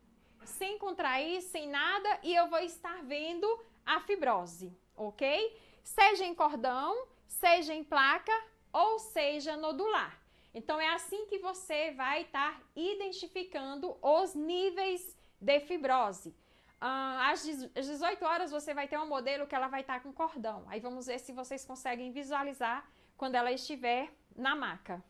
Sem contrair, sem nada, e eu vou estar vendo a fibrose, ok? Seja em cordão, seja em placa ou seja nodular. Então, é assim que você vai estar identificando os níveis de fibrose. Às 18 horas você vai ter um modelo que ela vai estar com cordão. Aí vamos ver se vocês conseguem visualizar quando ela estiver na maca,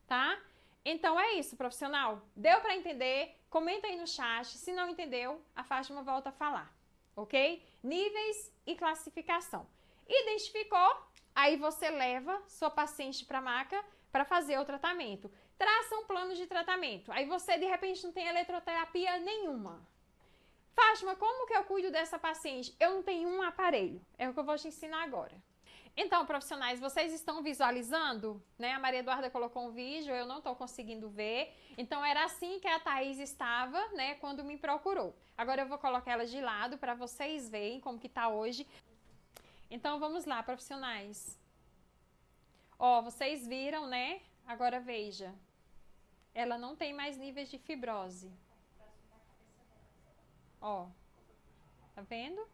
tá? Então é isso, profissional. Deu para entender? Comenta aí no chat. Se não entendeu, a Fátima volta a falar, ok? Níveis e classificação. Identificou? Aí você leva sua paciente para a maca para fazer o tratamento. Traça um plano de tratamento. Aí você, de repente, não tem eletroterapia nenhuma. Fátima, como que eu cuido dessa paciente? Eu não tenho um aparelho. É o que eu vou te ensinar agora. Então, profissionais, vocês estão visualizando, né? A Maria Eduarda colocou um vídeo, eu não estou conseguindo ver. Então, era assim que a Thaís estava, né, quando me procurou. Agora eu vou colocar ela de lado para vocês verem como que tá hoje. Então, vamos lá, profissionais. Ó, vocês viram, né? Agora veja. Ela não tem mais níveis de fibrose. Ó, tá vendo?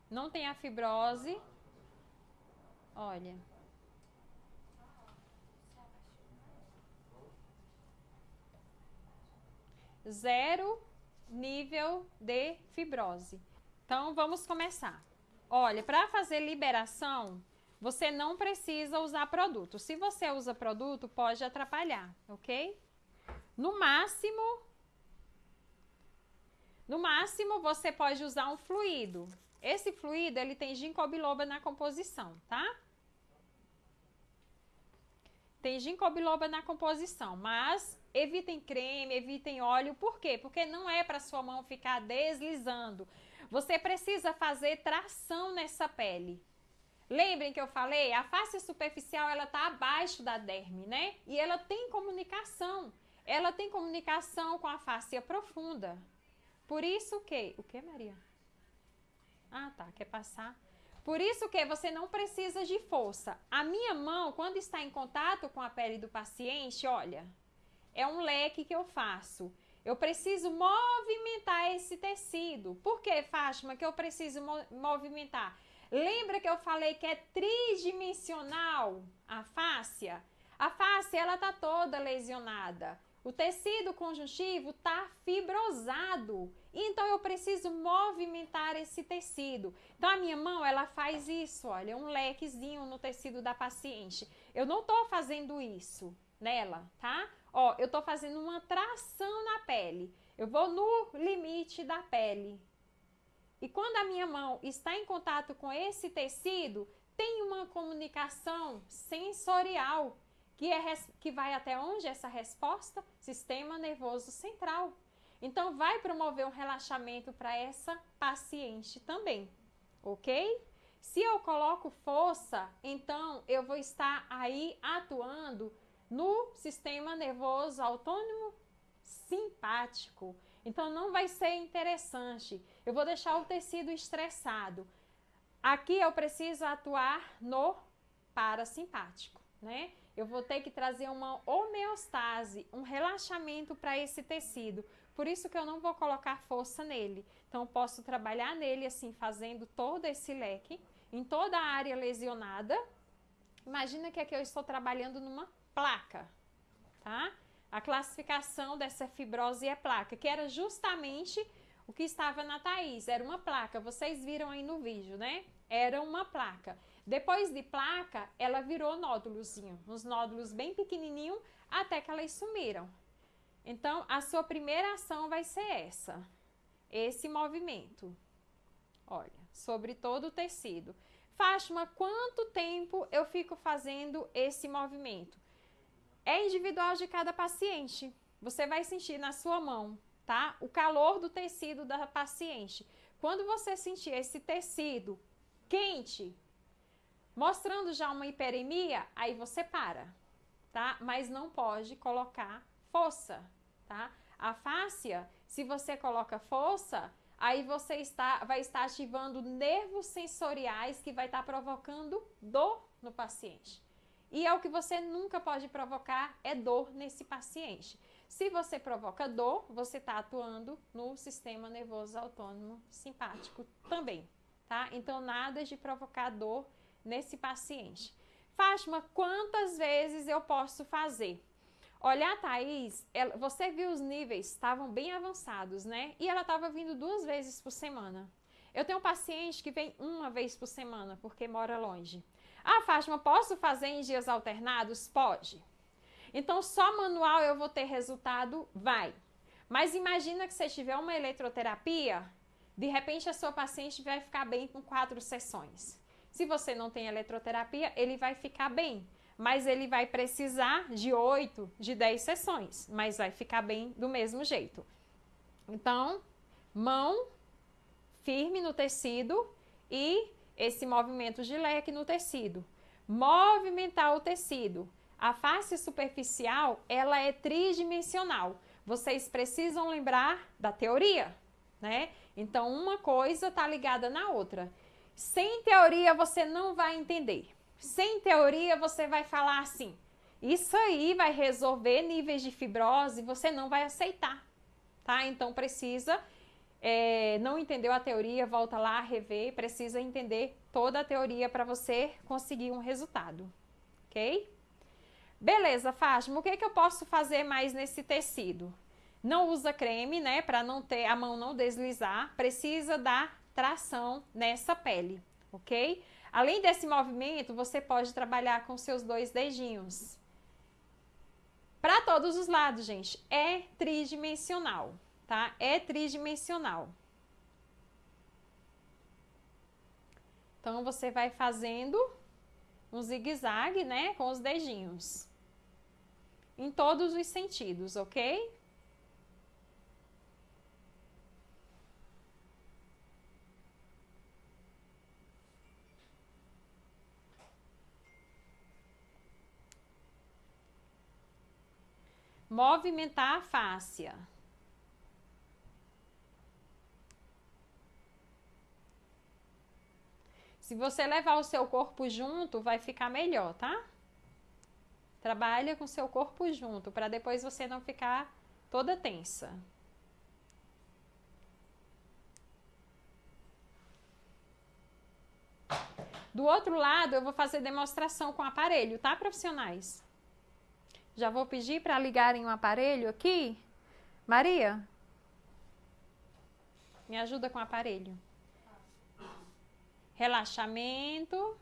Não tem a fibrose. Olha. Zero nível de fibrose. Então, vamos começar. Olha, para fazer liberação, você não precisa usar produto. Se você usa produto, pode atrapalhar, ok? No máximo, você pode usar um fluido. Esse fluido, ele tem ginkgo biloba na composição, tá? Tem ginkgo biloba na composição, mas evitem creme, evitem óleo. Por quê? Porque não é para sua mão ficar deslizando. Você precisa fazer tração nessa pele. Lembrem que eu falei, a face superficial, ela tá abaixo da derme, né? E ela tem comunicação. Ela tem comunicação com a face profunda. Por isso que... O que, Maria? Ah, tá. Quer passar? Por isso que você não precisa de força. A minha mão, quando está em contato com a pele do paciente, olha, é um leque que eu faço. Eu preciso movimentar esse tecido. Por que, Fátima, que eu preciso movimentar? Lembra que eu falei que é tridimensional a fáscia? A fáscia, ela tá toda lesionada. O tecido conjuntivo tá fibrosado. Então, eu preciso movimentar esse tecido. Então, a minha mão, ela faz isso, olha, um lequezinho no tecido da paciente. Eu não tô fazendo isso nela, tá? Ó, eu tô fazendo uma tração na pele. Eu vou no limite da pele. E quando a minha mão está em contato com esse tecido, tem uma comunicação sensorial, que vai até onde essa resposta? Sistema nervoso central. Então, vai promover um relaxamento para essa paciente também, ok? Se eu coloco força, então eu vou estar aí atuando no sistema nervoso autônomo simpático. Então, não vai ser interessante. Eu vou deixar o tecido estressado. Aqui eu preciso atuar no parasimpático, né? eu vou ter que trazer uma homeostase, um relaxamento para esse tecido. Por isso que eu não vou colocar força nele. Então, eu posso trabalhar nele assim, fazendo todo esse leque, em toda a área lesionada. Imagina que aqui eu estou trabalhando numa placa, tá? A classificação dessa fibrose é placa, que era justamente o que estava na Thaís, era uma placa, vocês viram aí no vídeo, né? Era uma placa. Depois de placa, ela virou nódulozinho, uns nódulos bem pequenininhos, até que elas sumiram. Então, a sua primeira ação vai ser essa, esse movimento, olha, sobre todo o tecido. Fátima, quanto tempo eu fico fazendo esse movimento? É individual de cada paciente. Você vai sentir na sua mão, tá? O calor do tecido da paciente. Quando você sentir esse tecido quente, mostrando já uma hiperemia, aí você para, tá? Mas não pode colocar força, tá? A fáscia, se você coloca força, aí você vai estar ativando nervos sensoriais que vai estar provocando dor no paciente. E é o que você nunca pode provocar, é dor nesse paciente. Se você provoca dor, você está atuando no sistema nervoso autônomo simpático também, tá? Então, nada de provocar dor nesse paciente. Fátima, quantas vezes eu posso fazer? Olha, a Thaís, você viu os níveis, estavam bem avançados, né? E ela estava vindo 2 vezes por semana. Eu tenho um paciente que vem 1 vez por semana, porque mora longe. Ah, Fátima, posso fazer em dias alternados? Pode. Então, só manual eu vou ter resultado? Vai. Mas imagina que você tiver uma eletroterapia, de repente a sua paciente vai ficar bem com 4 sessões. Se você não tem eletroterapia, ele vai ficar bem, mas ele vai precisar de 8, de 10 sessões, mas vai ficar bem do mesmo jeito. Então, mão firme no tecido e esse movimento de leque no tecido. Movimentar o tecido. A face superficial, ela é tridimensional. Vocês precisam lembrar da teoria, né? Então, uma coisa está ligada na outra. Sem teoria, você não vai entender. Sem teoria, você vai falar assim, isso aí vai resolver níveis de fibrose, você não vai aceitar, tá? Então, precisa... não entendeu a teoria, volta lá, rever, precisa entender toda a teoria para você conseguir um resultado, ok? Beleza, Fátima, o que eu posso fazer mais nesse tecido? Não usa creme, né, para não ter a mão não deslizar, precisa dar tração nessa pele, ok? Além desse movimento, você pode trabalhar com seus 2 dedinhos. Para todos os lados, gente, é tridimensional. Tá? É tridimensional. Então, você vai fazendo um zigue-zague, né, com os dedinhos. Em todos os sentidos, ok? Movimentar a fáscia. Se você levar o seu corpo junto, vai ficar melhor, tá? Trabalha com o seu corpo junto, para depois você não ficar toda tensa. Do outro lado, eu vou fazer demonstração com o aparelho, tá, profissionais? Já vou pedir para ligarem o aparelho aqui. Maria, me ajuda com o aparelho. Relaxamento.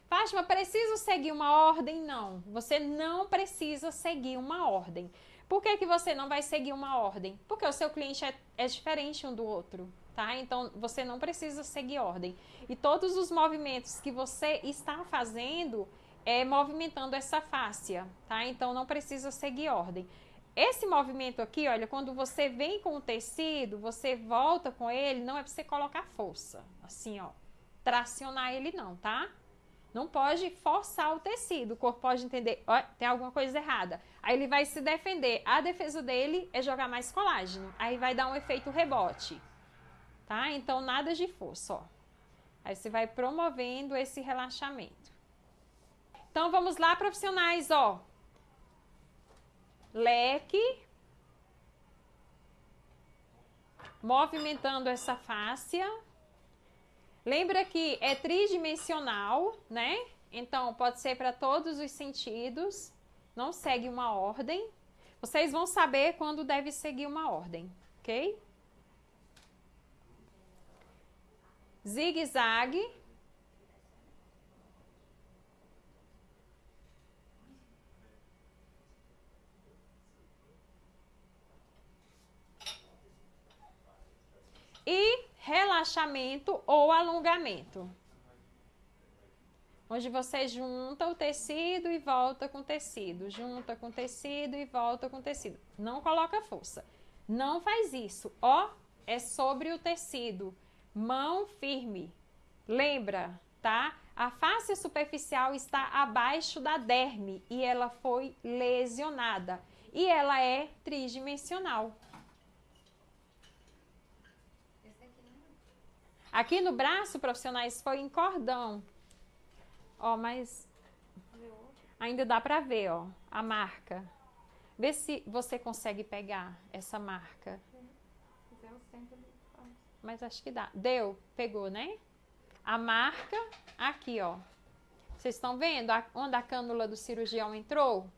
Fátima, preciso seguir uma ordem? Não, você não precisa seguir uma ordem. Por que você não vai seguir uma ordem? Porque o seu cliente é diferente um do outro, tá? Então, você não precisa seguir ordem. E todos os movimentos que você está fazendo é movimentando essa fáscia, tá? Então, não precisa seguir ordem. Esse movimento aqui, olha, quando você vem com o tecido, você volta com ele, não é para você colocar força, assim, ó, tracionar ele não, tá? Não pode forçar o tecido, o corpo pode entender, ó, tem alguma coisa errada. Aí ele vai se defender, a defesa dele é jogar mais colágeno, aí vai dar um efeito rebote, tá? Então, nada de força, ó. Aí você vai promovendo esse relaxamento. Então, vamos lá, profissionais, ó. Leque. Movimentando essa fáscia. Lembra que é tridimensional, né? Então, pode ser para todos os sentidos. Não segue uma ordem. Vocês vão saber quando deve seguir uma ordem, ok? Zigue-zague. E relaxamento ou alongamento. Onde você junta o tecido e volta com o tecido. Junta com o tecido e volta com o tecido. Não coloca força. Não faz isso. Ó, é sobre o tecido. Mão firme. Lembra, tá? A face superficial está abaixo da derme e ela foi lesionada. E ela é tridimensional. Aqui no braço, profissionais, foi em cordão. Ó, mas ainda dá pra ver, ó, a marca. Vê se você consegue pegar essa marca. Mas acho que dá. Deu, pegou, né? A marca aqui, ó. Vocês estão vendo onde a cânula do cirurgião entrou?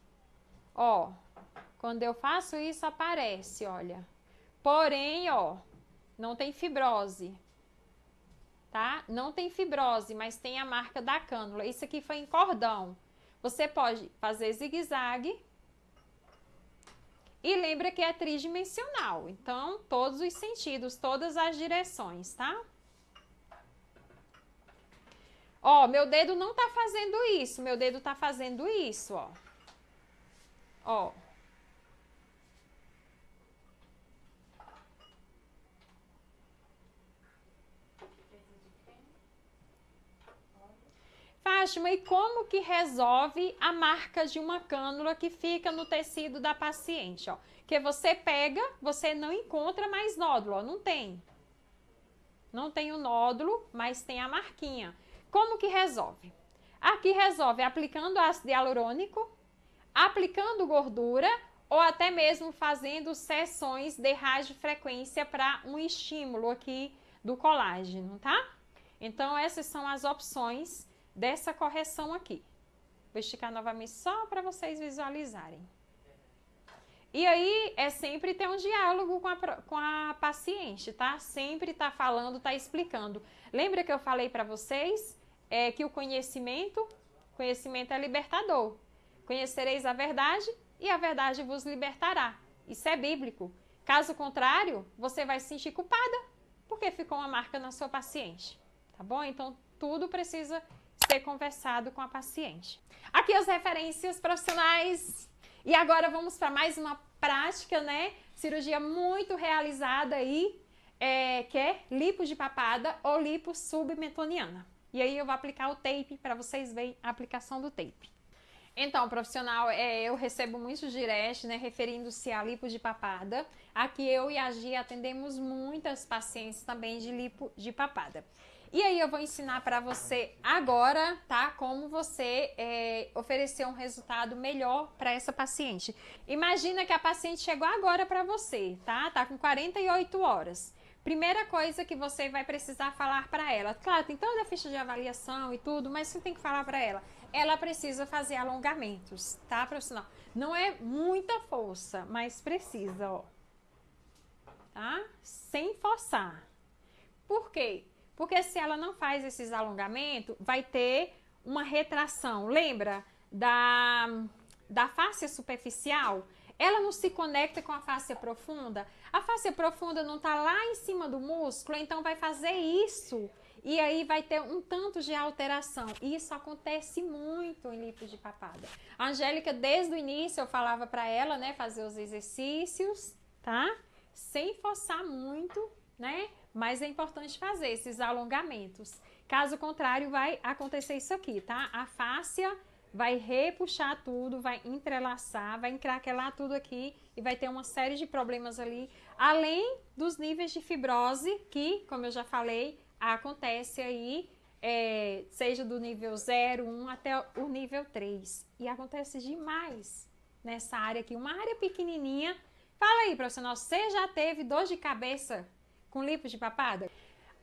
Ó, quando eu faço isso, aparece, olha. Porém, ó, não tem fibrose. Tá? Não tem fibrose, mas tem a marca da cânula. Isso aqui foi em cordão. Você pode fazer zigue-zague. E lembra que é tridimensional. Então, todos os sentidos, todas as direções, tá? Ó, meu dedo não tá fazendo isso. Meu dedo tá fazendo isso, ó. Ó. Fátima, e como que resolve a marca de uma cânula que fica no tecido da paciente, ó? Que você pega, você não encontra mais nódulo, ó, não tem. Não tem o nódulo, mas tem a marquinha. Como que resolve? Aqui resolve aplicando ácido hialurônico, aplicando gordura ou até mesmo fazendo sessões de radiofrequência para um estímulo aqui do colágeno, tá? Então, essas são as opções dessa correção aqui. Vou esticar novamente só para vocês visualizarem. E aí, é sempre ter um diálogo com a paciente, tá? Sempre tá falando, tá explicando. Lembra que eu falei para vocês que o conhecimento é libertador. Conhecereis a verdade e a verdade vos libertará. Isso é bíblico. Caso contrário, você vai se sentir culpada porque ficou uma marca na sua paciente. Tá bom? Então, tudo precisa ser conversado com a paciente. Aqui as referências profissionais. E agora vamos para mais uma prática, né? Cirurgia muito realizada aí, que é lipo de papada ou lipo submentoniana. E aí eu vou aplicar o tape para vocês verem a aplicação do tape. Então, profissional, eu recebo muitos direct, né, referindo-se a lipo de papada. Aqui eu e a Gia atendemos muitas pacientes também de lipo de papada. E aí eu vou ensinar para você agora, tá? Como você oferecer um resultado melhor para essa paciente. Imagina que a paciente chegou agora para você, tá? Tá com 48 horas. Primeira coisa que você vai precisar falar para ela. Claro, tem toda a ficha de avaliação e tudo, mas você tem que falar para ela. Ela precisa fazer alongamentos, tá, profissional? Não é muita força, mas precisa, ó. Tá? Sem forçar. Por quê? Porque se ela não faz esses alongamentos, vai ter uma retração. Lembra da face superficial? Ela não se conecta com a face profunda. A face profunda não está lá em cima do músculo, então vai fazer isso. E aí vai ter um tanto de alteração. E isso acontece muito em lipo de papada. A Angélica, desde o início, eu falava para ela, né, fazer os exercícios, tá? Sem forçar muito, né? Mas é importante fazer esses alongamentos. Caso contrário, vai acontecer isso aqui, tá? A fáscia vai repuxar tudo, vai entrelaçar, vai encraquelar tudo aqui e vai ter uma série de problemas ali, além dos níveis de fibrose que, como eu já falei, acontece aí seja do nível 0, 1 até o nível 3. E acontece demais nessa área aqui, uma área pequenininha. Fala aí, profissional, você já teve dor de cabeça com lipo de papada?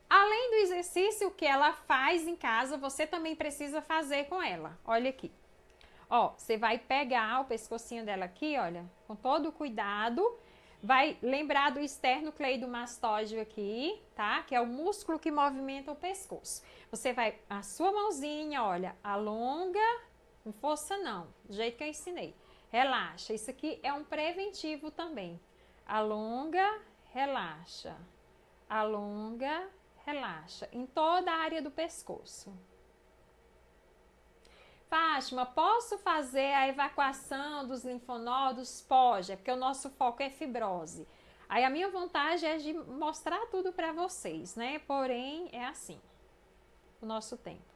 Além do exercício que ela faz em casa, você também precisa fazer com ela. Olha aqui. Ó, você vai pegar o pescocinho dela aqui, olha, com todo o cuidado. Vai lembrar do esternocleidomastóide aqui, tá? Que é o músculo que movimenta o pescoço. Você vai, a sua mãozinha, olha, alonga, com força não, do jeito que eu ensinei. Relaxa, isso aqui é um preventivo também. Alonga, relaxa. Alonga, relaxa. Em toda a área do pescoço. Fátima, posso fazer a evacuação dos linfonodos? Pode, é porque o nosso foco é fibrose. Aí a minha vontade é de mostrar tudo para vocês, né? Porém, é assim, o nosso tempo.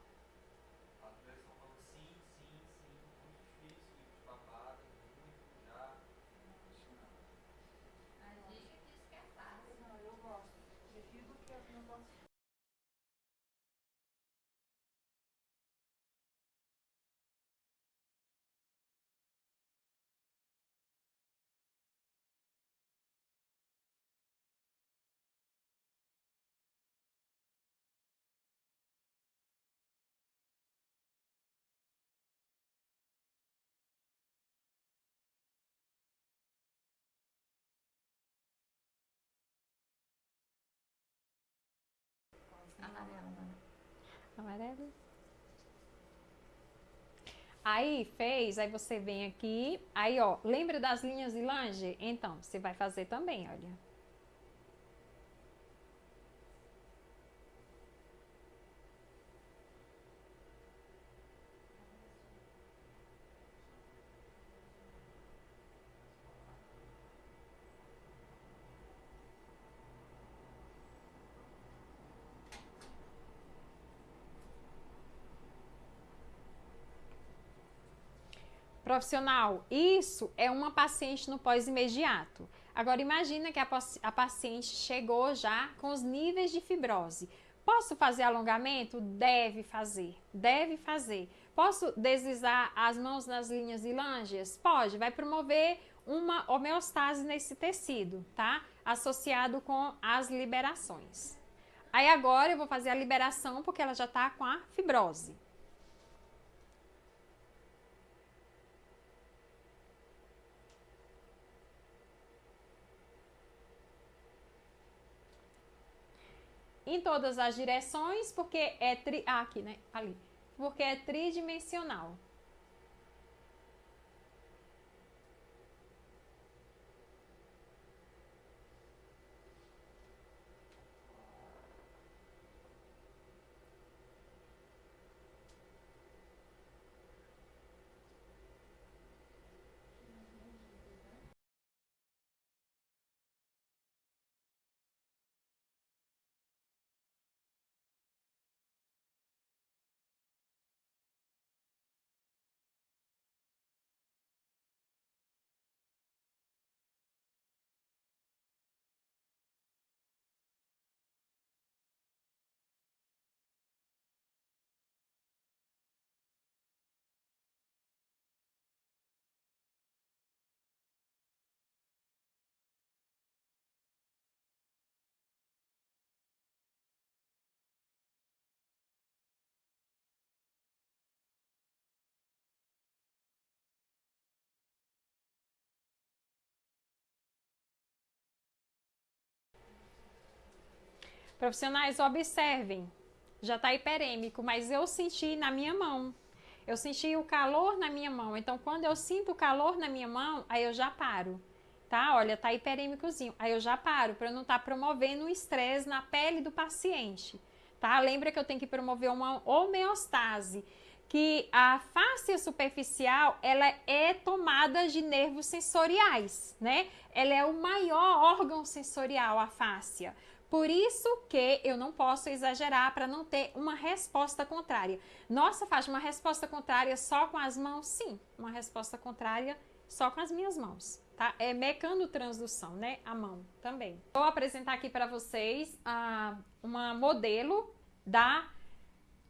Amarelo. Aí fez, aí você vem aqui, aí ó, lembra das linhas de Lange? Então, você vai fazer também, olha. Profissional, isso é uma paciente no pós-imediato. Agora, imagina que a paciente chegou já com os níveis de fibrose. Posso fazer alongamento? Deve fazer, deve fazer. Posso deslizar as mãos nas linhas de Langes? Pode, vai promover uma homeostase nesse tecido, tá? Associado com as liberações. Aí agora eu vou fazer a liberação porque ela já tá com a fibrose. Em todas as direções, porque é aqui, né? Ali. Porque é tridimensional. Profissionais, observem. Já está hiperêmico, mas eu senti na minha mão. Eu senti o calor na minha mão. Então, quando eu sinto o calor na minha mão, aí eu já paro. Tá? Olha, tá hiperêmicozinho. Aí eu já paro, para não estar promovendo um estresse na pele do paciente. Tá? Lembra que eu tenho que promover uma homeostase. Que a face superficial, ela é tomada de nervos sensoriais, né? Ela é o maior órgão sensorial, a fáscia. Por isso que eu não posso exagerar para não ter uma resposta contrária. Nossa, faz uma resposta contrária só com as mãos? Sim, uma resposta contrária só com as minhas mãos, tá? É mecanotransdução, né? A mão também. Vou apresentar aqui para vocês uma modelo da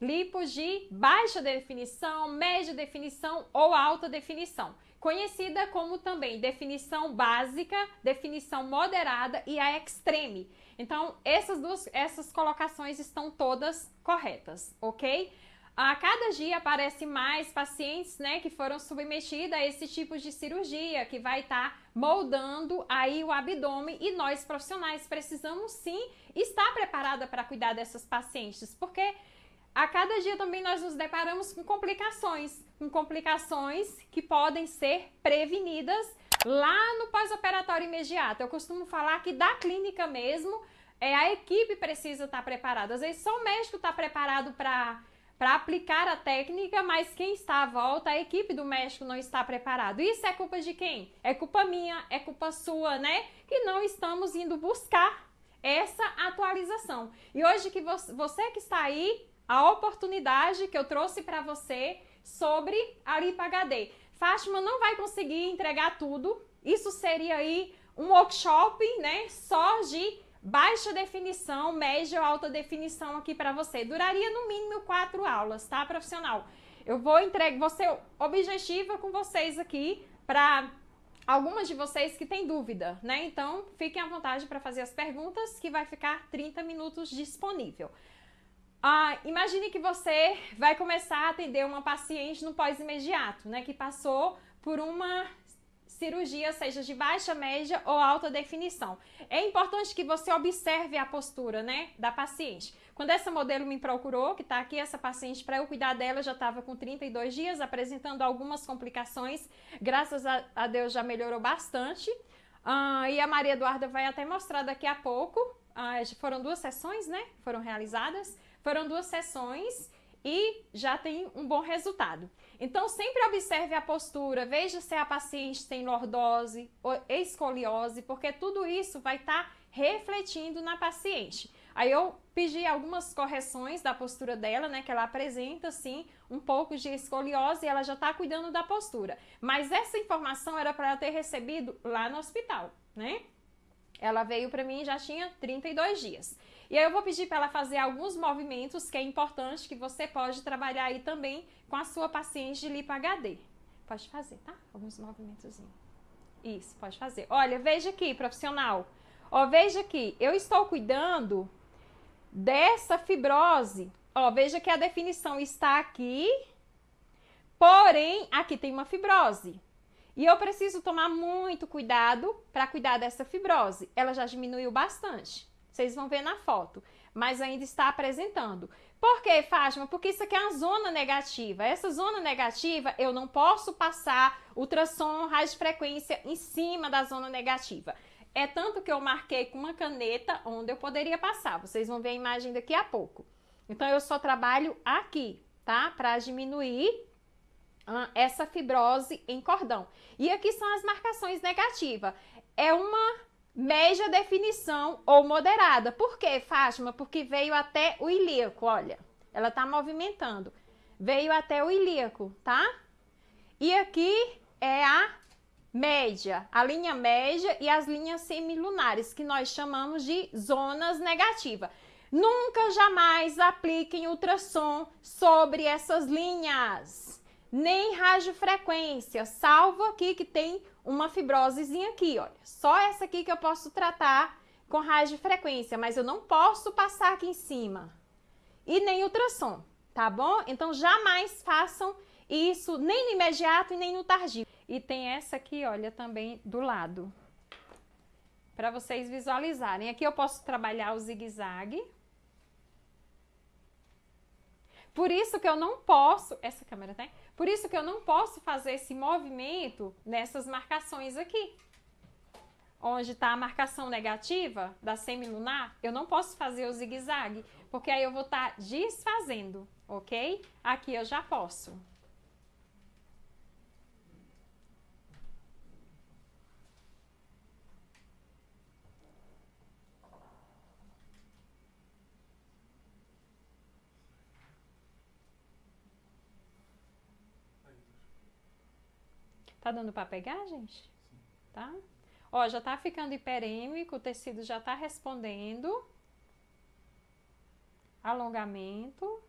lipos de baixa definição, média definição ou alta definição, conhecida como também definição básica, definição moderada e a extreme. Então, essas colocações estão todas corretas, ok? A cada dia aparecem mais pacientes, né, que foram submetidos a esse tipo de cirurgia, que vai estar moldando aí o abdômen, e nós profissionais precisamos sim estar preparada para cuidar dessas pacientes, porque a cada dia também nós nos deparamos com complicações que podem ser prevenidas lá no pós-operatório imediato. Eu costumo falar que da clínica mesmo, a equipe precisa estar preparada. Às vezes só o médico está preparado para aplicar a técnica, mas quem está à volta, a equipe do médico não está preparado. Isso é culpa de quem? É culpa minha, é culpa sua, né? Que não estamos indo buscar essa atualização. E hoje que você que está aí, a oportunidade que eu trouxe para você sobre a Lipo HD. Fátima não vai conseguir entregar tudo. Isso seria aí um workshop, né, só de baixa definição, média ou alta definição aqui para você. Duraria no mínimo 4 aulas, tá, profissional? Eu vou ser objetiva com vocês aqui para algumas de vocês que têm dúvida, né? Então, fiquem à vontade para fazer as perguntas, que vai ficar 30 minutos disponível. Imagine que você vai começar a atender uma paciente no pós-imediato, né, que passou por uma cirurgia, seja de baixa, média ou alta definição. É importante que você observe a postura, né, da paciente. Quando essa modelo me procurou, que está aqui, essa paciente, para eu cuidar dela, já estava com 32 dias, apresentando algumas complicações. Graças a Deus já melhorou bastante. E a Maria Eduarda vai até mostrar daqui a pouco. Foram 2 sessões, né, foram realizadas. Foram 2 sessões e já tem um bom resultado. Então, sempre observe a postura, veja se a paciente tem lordose ou escoliose, porque tudo isso vai estar refletindo na paciente. Aí eu pedi algumas correções da postura dela, né, que ela apresenta, sim, um pouco de escoliose e ela já está cuidando da postura. Mas essa informação era para ela ter recebido lá no hospital, né? Ela veio para mim e já tinha 32 dias. E aí eu vou pedir para ela fazer alguns movimentos que é importante, que você pode trabalhar aí também com a sua paciente de Lipo HD. Pode fazer, tá? Alguns movimentos. Isso, pode fazer. Olha, veja aqui, profissional. Ó, veja aqui, eu estou cuidando dessa fibrose. Ó, veja que a definição está aqui, porém, aqui tem uma fibrose. E eu preciso tomar muito cuidado para cuidar dessa fibrose. Ela já diminuiu bastante. Vocês vão ver na foto, mas ainda está apresentando. Por quê, Fátima? Porque isso aqui é uma zona negativa. Essa zona negativa, eu não posso passar ultrassom, radiofrequência em cima da zona negativa. É tanto que eu marquei com uma caneta onde eu poderia passar. Vocês vão ver a imagem daqui a pouco. Então, eu só trabalho aqui, tá? Para diminuir essa fibrose em cordão. E aqui são as marcações negativas. É uma média definição ou moderada. Por quê, Fátima? Porque veio até o ilíaco, olha. Ela tá movimentando. Veio até o ilíaco, tá? E aqui é a média, a linha média e as linhas semilunares, que nós chamamos de zonas negativas. Nunca, jamais apliquem ultrassom sobre essas linhas. Nem radiofrequência, salvo aqui que tem uma fibrosezinha aqui, olha. Só essa aqui que eu posso tratar com radiofrequência, mas eu não posso passar aqui em cima. E nem ultrassom, tá bom? Então, jamais façam isso, nem no imediato e nem no tardio. E tem essa aqui, olha, também do lado. Para vocês visualizarem. Aqui eu posso trabalhar o zigue-zague. Por isso que eu não posso, essa câmera tem? Por isso que eu não posso fazer esse movimento nessas marcações aqui. Onde está a marcação negativa da semilunar, eu não posso fazer o zigue-zague, porque aí eu vou estar desfazendo, ok? Aqui eu já posso. Tá dando para pegar, gente? Tá? Ó, já tá ficando hiperêmico, o tecido já tá respondendo. Alongamento.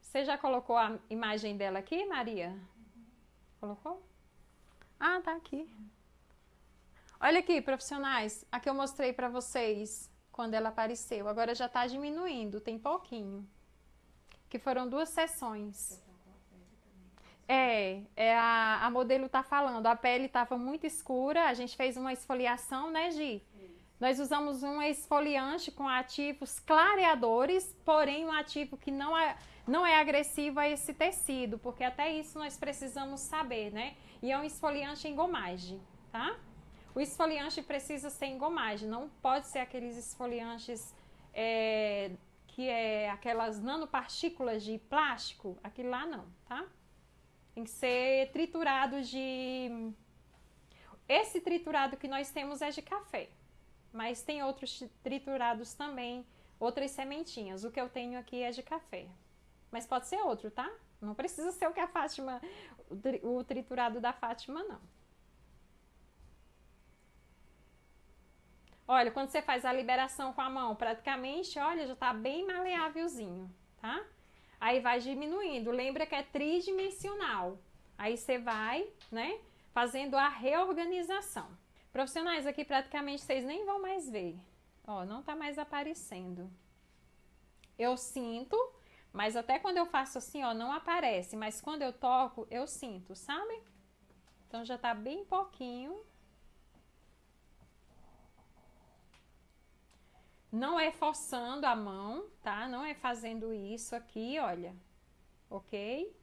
Você já colocou a imagem dela aqui, Maria? Colocou? Ah, tá aqui. Olha aqui, profissionais. Aqui eu mostrei para vocês quando ela apareceu. Agora já está diminuindo, tem pouquinho. Que foram 2 sessões. A modelo tá falando, a pele estava muito escura, a gente fez uma esfoliação, né, Gi? Nós usamos um esfoliante com ativos clareadores, porém um ativo que não é agressivo a esse tecido, porque até isso nós precisamos saber, né? E é um esfoliante em gomagem, tá? O esfoliante precisa ser em gomagem, não pode ser aqueles esfoliantes que é aquelas nanopartículas de plástico, aquilo lá não, tá? Tem que ser triturado de... Esse triturado que nós temos é de café, mas tem outros triturados também, outras sementinhas. O que eu tenho aqui é de café, mas pode ser outro, tá? Não precisa ser o que a Fátima, o triturado da Fátima, não. Olha, quando você faz a liberação com a mão, praticamente, olha, já tá bem maleávelzinho, tá? Aí vai diminuindo, lembra que é tridimensional. Aí você vai, né, fazendo a reorganização. Profissionais, aqui praticamente vocês nem vão mais ver. Ó, não tá mais aparecendo. Eu sinto, mas até quando eu faço assim, ó, não aparece. Mas quando eu toco, eu sinto, sabe? Então já tá bem pouquinho. Não é forçando a mão, tá? Não é fazendo isso aqui, olha. Ok?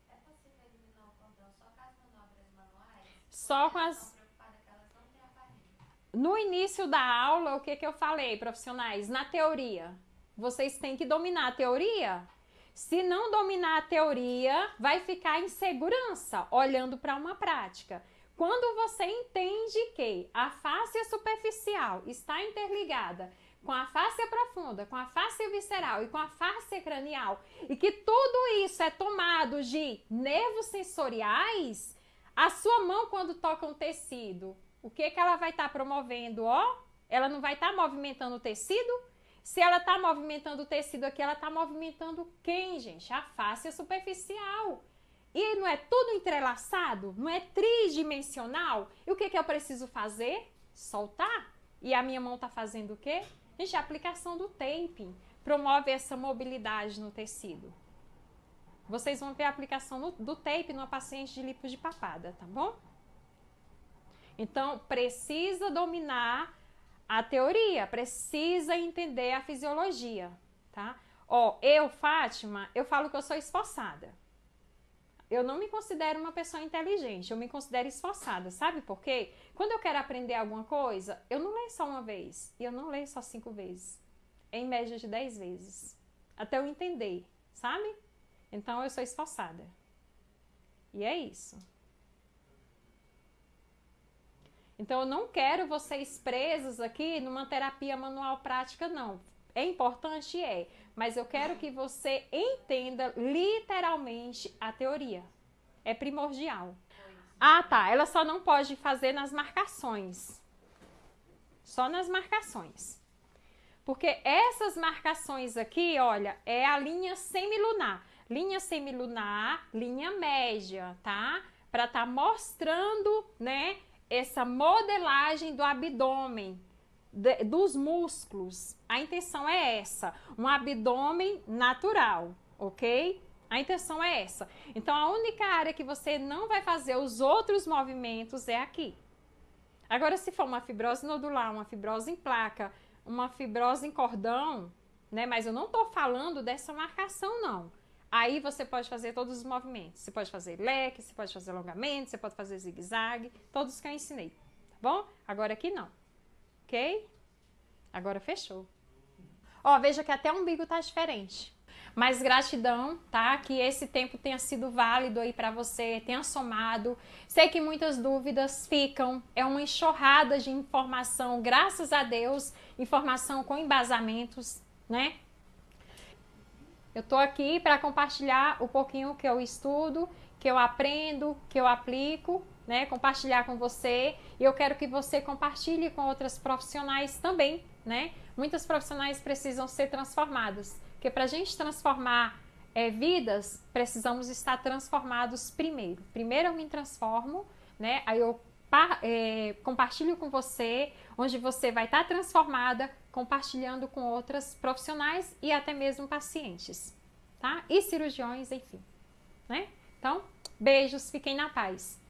É possível eliminar o cordão só com as manobras manuais? Só com as... No início da aula, o que eu falei, profissionais? Na teoria. Vocês têm que dominar a teoria. Se não dominar a teoria, vai ficar em segurança, olhando para uma prática. Quando você entende que a face superficial está interligada com a face profunda, com a face visceral e com a face cranial, e que tudo isso é tomado de nervos sensoriais, a sua mão, quando toca um tecido, o que ela vai estar promovendo? Ó, ela não vai estar movimentando o tecido? Se ela está movimentando o tecido aqui, ela está movimentando quem, gente? A face superficial. E não é tudo entrelaçado? Não é tridimensional? E o que eu preciso fazer? Soltar. E a minha mão está fazendo o quê? Gente, a aplicação do taping promove essa mobilidade no tecido. Vocês vão ver a aplicação do tape numa paciente de lipo de papada, tá bom? Então, precisa dominar a teoria, precisa entender a fisiologia, tá? Ó, eu, Fátima, eu falo que eu sou esforçada. Eu não me considero uma pessoa inteligente, eu me considero esforçada, sabe por quê? Quando eu quero aprender alguma coisa, eu não leio só uma vez, e eu não leio só 5 vezes. É em média de 10 vezes, até eu entender, sabe? Então, eu sou esforçada. E é isso. Então, eu não quero vocês presos aqui numa terapia manual prática, não. É importante? É. Mas eu quero que você entenda literalmente a teoria. É primordial. Ah, tá. Ela só não pode fazer nas marcações. Só nas marcações. Porque essas marcações aqui, olha, é a linha semilunar. Linha semilunar, linha média, tá? Para estar mostrando, né, essa modelagem do abdômen, dos músculos. A intenção é essa, um abdômen natural, ok? A intenção é essa. Então, a única área que você não vai fazer os outros movimentos é aqui. Agora, se for uma fibrose nodular, uma fibrose em placa, uma fibrose em cordão, né? Mas eu não tô falando dessa marcação, não. Aí você pode fazer todos os movimentos. Você pode fazer leque, você pode fazer alongamento, você pode fazer zigue-zague, todos que eu ensinei, tá bom? Agora aqui não, ok? Agora fechou. Ó, veja que até o umbigo tá diferente. Mas gratidão, tá? Que esse tempo tenha sido válido aí pra você, tenha somado. Sei que muitas dúvidas ficam, é uma enxurrada de informação, graças a Deus, informação com embasamentos, né? Eu tô aqui para compartilhar um pouquinho que eu estudo, que eu aprendo, que eu aplico, né? Compartilhar com você. E eu quero que você compartilhe com outras profissionais também, né? Muitas profissionais precisam ser transformadas, porque para a gente transformar vidas, precisamos estar transformados primeiro. Primeiro eu me transformo, né? Aí eu compartilho com você, onde você vai estar transformada, compartilhando com outras profissionais e até mesmo pacientes, tá? E cirurgiões, enfim, né? Então, beijos, fiquem na paz.